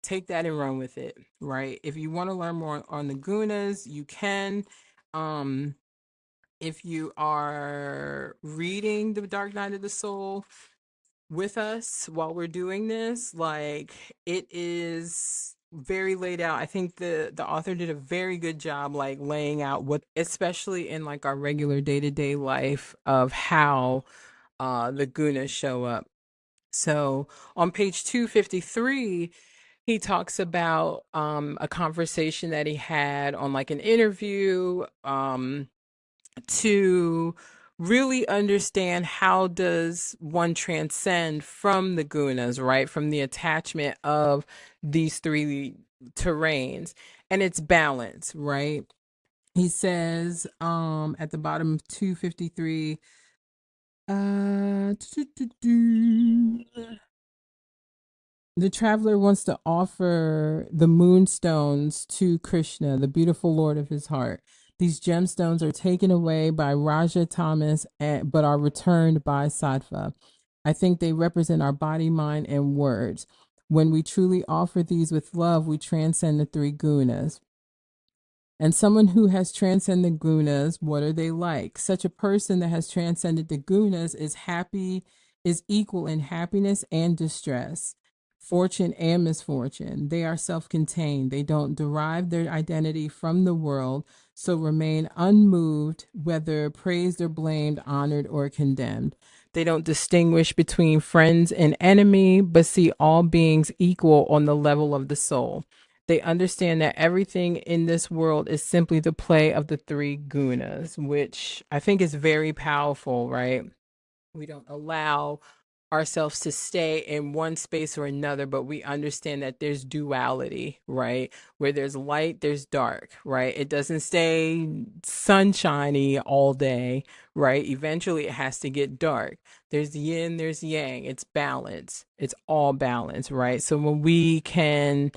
Take that and run with it, right? If you want to learn more on the gunas, you can. Um, if you are reading The Dark Night of the Soul with us while we're doing this, like it is very laid out. I think the author did a very good job like laying out what, especially in like our regular day-to-day life, of how the gunas show up. So on page 253, he talks about a conversation that he had on like an interview, to really understand how does one transcend from the gunas, right? From the attachment of these three terrains, and it's balance, right? He says at the bottom of 253, uh the traveler wants to offer the moonstones to Krishna, the beautiful lord of his heart. These gemstones are taken away by Raja Tamas, but are returned by Sattva. I think they represent our body, mind, and words. When we truly offer these with love, we transcend the three gunas. And someone who has transcended gunas, what are they like? Such a person that has transcended the gunas is happy, is equal in happiness and distress, fortune and misfortune. They are self contained. They don't derive their identity from the world, so remain unmoved, whether praised or blamed, honored or condemned. They don't distinguish between friends and enemy, but see all beings equal on the level of the soul. They understand that everything in this world is simply the play of the three gunas, which I think is very powerful, right? We don't allow ourselves to stay in one space or another, but we understand that there's duality, right? Where there's light, there's dark, right? It doesn't stay sunshiny all day, right? Eventually it has to get dark. There's yin, there's yang. It's balance. It's all balance, right? So when we can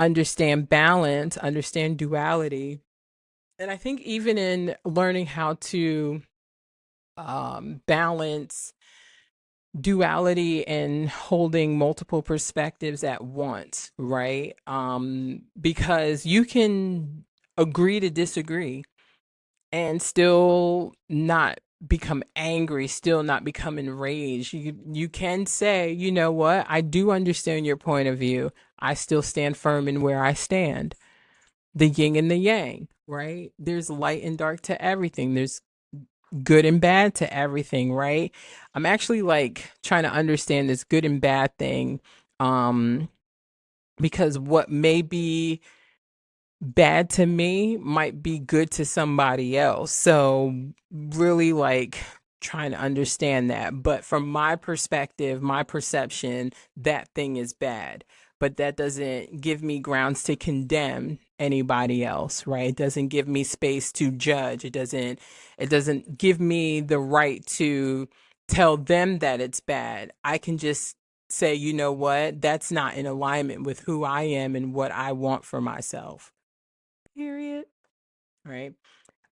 understand balance, understand duality. And I think even in learning how to balance duality and holding multiple perspectives at once, right? Because you can agree to disagree and still not become angry, still not become enraged. You can say, you know what, I do understand your point of view. I still stand firm in where I stand. The yin and the yang, right? There's light and dark to everything. There's good and bad to everything, right? I'm actually like trying to understand this good and bad thing, um because what may be bad to me might be good to somebody else. So really like trying to understand that. But from my perspective, my perception, that thing is bad. But that doesn't give me grounds to condemn anybody else, right? It doesn't give me space to judge. It doesn't give me the right to tell them that it's bad. I can just say, you know what, that's not in alignment with who I am and what I want for myself. Period. Right.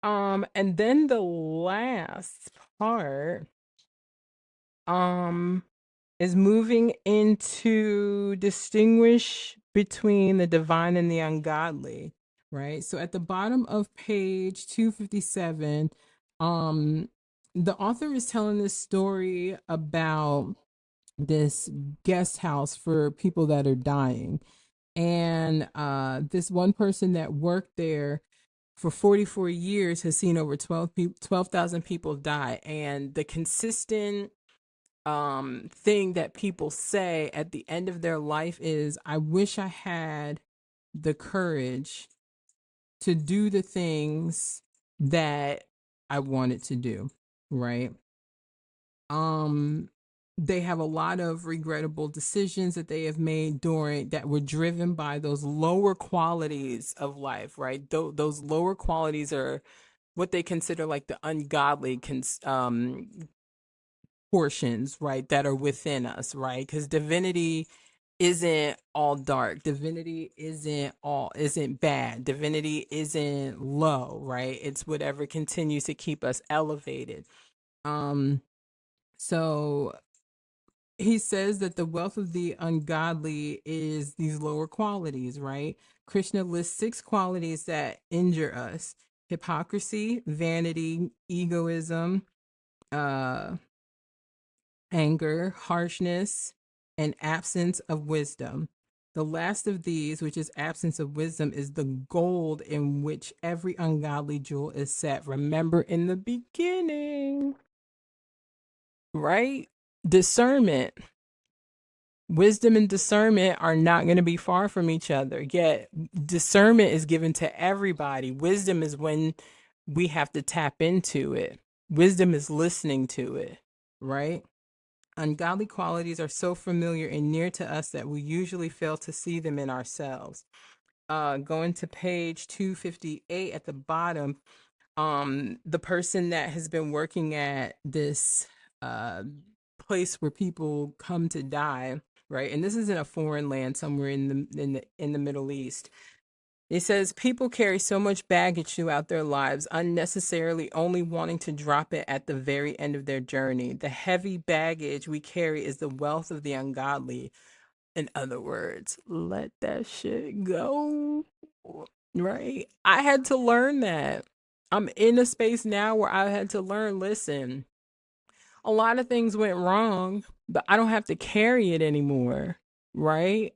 And then the last part um is moving into distinguish between the divine and the ungodly, right? So at the bottom of page 257, um the author is telling this story about this guest house for people that are dying. And this one person that worked there for 44 years has seen over 12,000 people die. And the consistent thing that people say at the end of their life is, I wish I had the courage to do the things that I wanted to do, right? um they have a lot of regrettable decisions that they have made during that were driven by those lower qualities of life, right? Those lower qualities are what they consider like the ungodly portions, right, that are within us, right? Because divinity isn't all dark. Divinity isn't bad. Divinity isn't low, right? It's whatever continues to keep us elevated. Um, so he says that the wealth of the ungodly is these lower qualities, right? Krishna lists 6 qualities that injure us: hypocrisy, vanity, egoism, uh, anger, harshness, and absence of wisdom. The last of these, which is absence of wisdom, is the gold in which every ungodly jewel is set. Remember in the beginning, right? Discernment. Wisdom and discernment are not going to be far from each other. Yet, discernment is given to everybody. Wisdom is when we have to tap into it. Wisdom is listening to it, right? Ungodly qualities are so familiar and near to us that we usually fail to see them in ourselves. Going to page 258 at the bottom, the person that has been working at this uh place where people come to die, right? And this is in a foreign land somewhere in the Middle East. It says people carry so much baggage throughout their lives, unnecessarily only wanting to drop it at the very end of their journey. The heavy baggage we carry is the wealth of the ungodly. In other words, let that shit go. Right? I had to learn that. I'm in a space now where I had to learn, listen, a lot of things went wrong, but I don't have to carry it anymore. Right?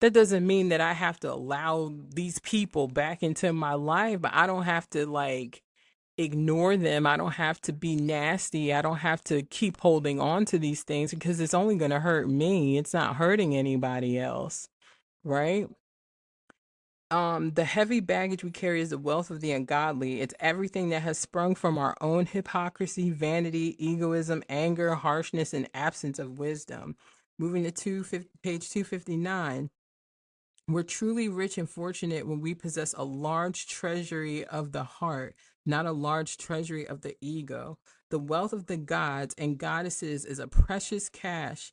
That doesn't mean that I have to allow these people back into my life, but I don't have to like ignore them. I don't have to be nasty. I don't have to keep holding on to these things because it's only going to hurt me. It's not hurting anybody else, right? The heavy baggage we carry is the wealth of the ungodly. It's everything that has sprung from our own hypocrisy, vanity, egoism, anger, harshness, and absence of wisdom. Moving to page 259. We're truly rich and fortunate when we possess a large treasury of the heart, not a large treasury of the ego. The wealth of the gods and goddesses is a precious cachet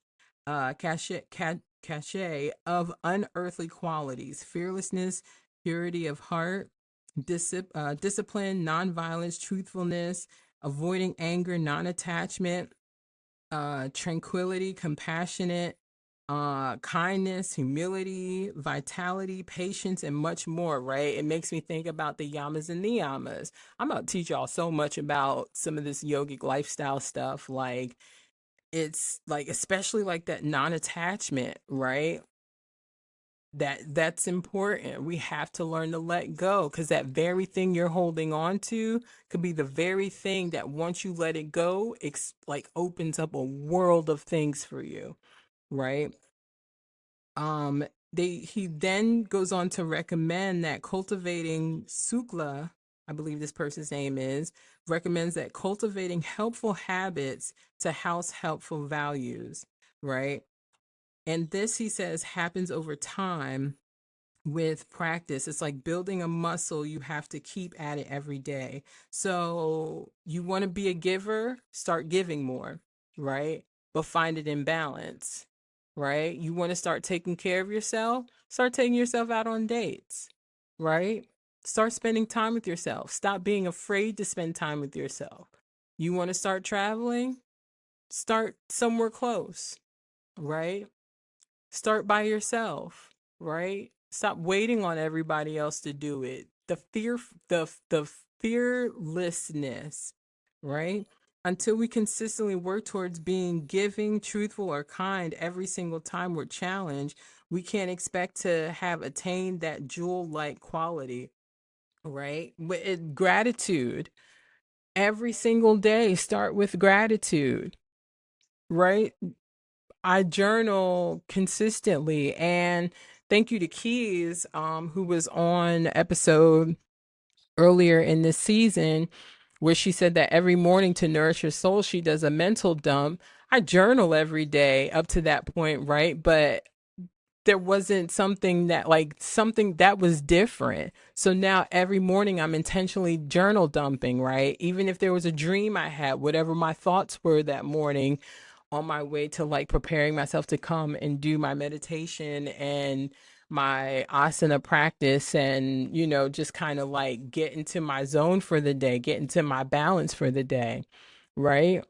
of unearthly qualities: fearlessness, purity of heart, discipline, nonviolence, truthfulness, avoiding anger, non-attachment, tranquility, compassionate, kindness, humility, vitality, patience, and much more, right? It makes me think about the yamas and niyamas. I'm about to teach y'all so much about some of this yogic lifestyle stuff. Like, it's like, especially like that non-attachment, right? That's important. We have to learn to let go, because that very thing you're holding on to could be the very thing that once you let it go, it's like opens up a world of things for you, right? Um, he then goes on to recommend that cultivating Sukla, I believe this person's name is, recommends that cultivating helpful habits to house helpful values, right? And this, he says, happens over time with practice. It's like building a muscle. You have to keep at it every day. So you want to be a giver, start giving more. right? But find it in balance, right? You want to start taking care of yourself, start taking yourself out on dates, right? Start spending time with yourself. Stop being afraid to spend time with yourself. You want to start traveling? Start somewhere close, right? Start by yourself, right? Stop waiting on everybody else to do it. The fearlessness, right? Until we consistently work towards being giving, truthful, or kind every single time we're challenged, we can't expect to have attained that jewel-like quality, right? Gratitude every single day. Start with gratitude, right? I journal consistently, and thank you to Keys, who was on episode earlier in this season where she said that every morning to nourish her soul, she does a mental dump. I journal every day up to that point, right? But there wasn't something that was different. So now every morning I'm intentionally journal dumping, right? Even if there was a dream I had, whatever my thoughts were that morning, on my way to like preparing myself to come and do my meditation and my asana practice, and just kind of like get into my zone for the day, get into my balance for the day, right?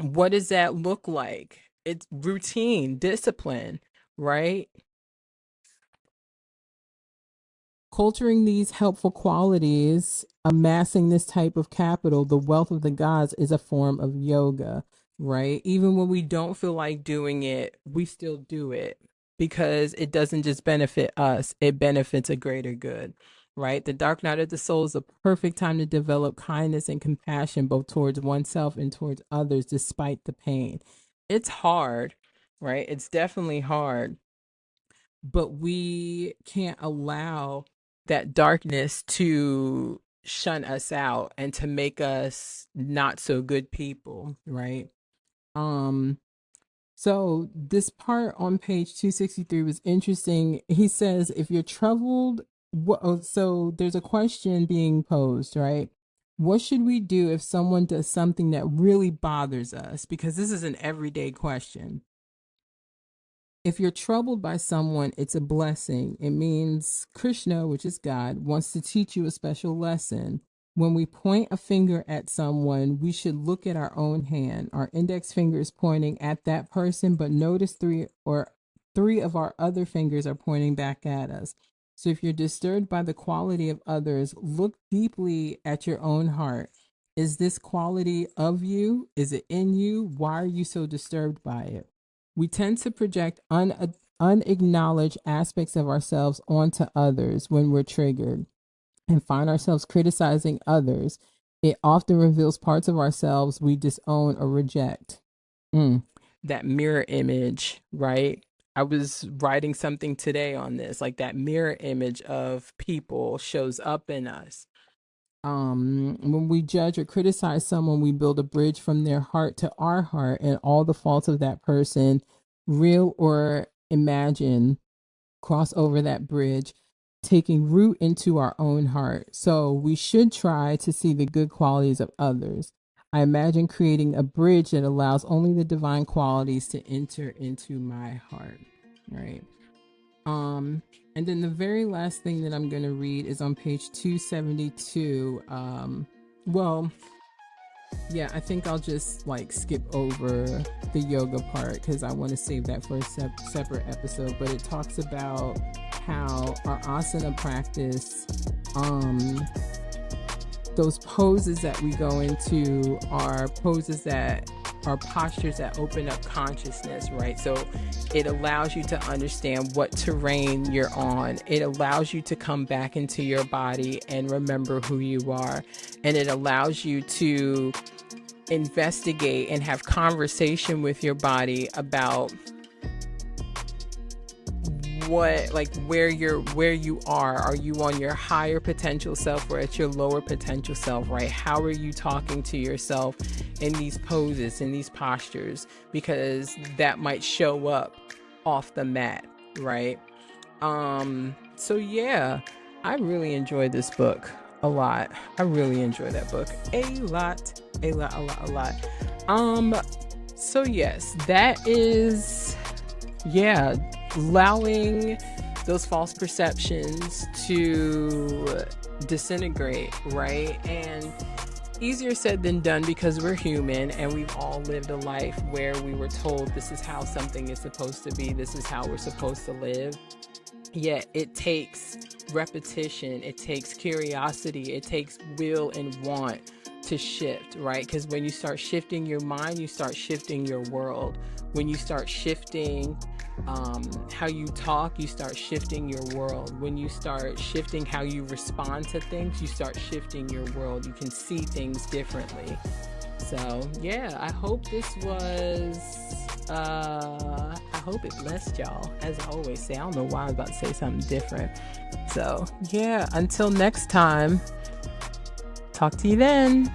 What does that look like? It's routine, discipline, right? Culturing these helpful qualities, amassing this type of capital, the wealth of the gods, is a form of yoga, right? Even when we don't feel like doing it, we still do it because it doesn't just benefit us, it benefits a greater good, right? The dark night of the soul is a perfect time to develop kindness and compassion both towards oneself and towards others despite the pain. It's hard, right? It's definitely hard, but we can't allow that darkness to shun us out and to make us not so good people, right? Um so this part on page 263 was interesting. He says if you're troubled, so there's a question being posed, right? What should we do if someone does something that really bothers us? Because this is an everyday question. If you're troubled by someone, it's a blessing. It means Krishna, which is God, wants to teach you a special lesson. When we point a finger at someone, we should look at our own hand. Our index finger is pointing at that person, but notice three of our other fingers are pointing back at us. So if you're disturbed by the quality of others, look deeply at your own heart. Is this quality of you? Is it in you? Why are you so disturbed by it? We tend to project unacknowledged aspects of ourselves onto others when we're triggered and find ourselves criticizing others. It often reveals parts of ourselves we disown or reject. That mirror image, right? I was writing something today on this, like that mirror image of people shows up in us. When we judge or criticize someone, we build a bridge from their heart to our heart, and all the faults of that person, real or imagined, cross over that bridge, taking root into our own heart. So we should try to see the good qualities of others. I imagine creating a bridge that allows only the divine qualities to enter into my heart, right? And then the very last thing that I'm going to read is on page 272. Well, yeah, I think I'll just like skip over the yoga part because I want to save that for a separate episode. But it talks about how our asana practice, those poses that we go into are poses that are postures that open up consciousness, right? So it allows you to understand what terrain you're on. It allows you to come back into your body and remember who you are. And it allows you to investigate and have conversation with your body about where you are you on your higher potential self or at your lower potential self, right? How are you talking to yourself in these poses, in these postures, because that might show up off the mat, right? So yeah, I really enjoyed this book a lot. I really enjoyed that book a lot. So yes, that is, yeah, allowing those false perceptions to disintegrate, right? And easier said than done because we're human and we've all lived a life where we were told this is how something is supposed to be, this is how we're supposed to live. Yet it takes repetition, it takes curiosity, it takes will and want to shift, right? Because when you start shifting your mind, you start shifting your world. When you start shifting how you talk, you start shifting your world. When you start shifting how you respond to things, you start shifting your world. You can see things differently. So yeah, I hope this was I hope it blessed y'all. As I always say, I don't know why I was about to say something different. So yeah, until next time, talk to you then.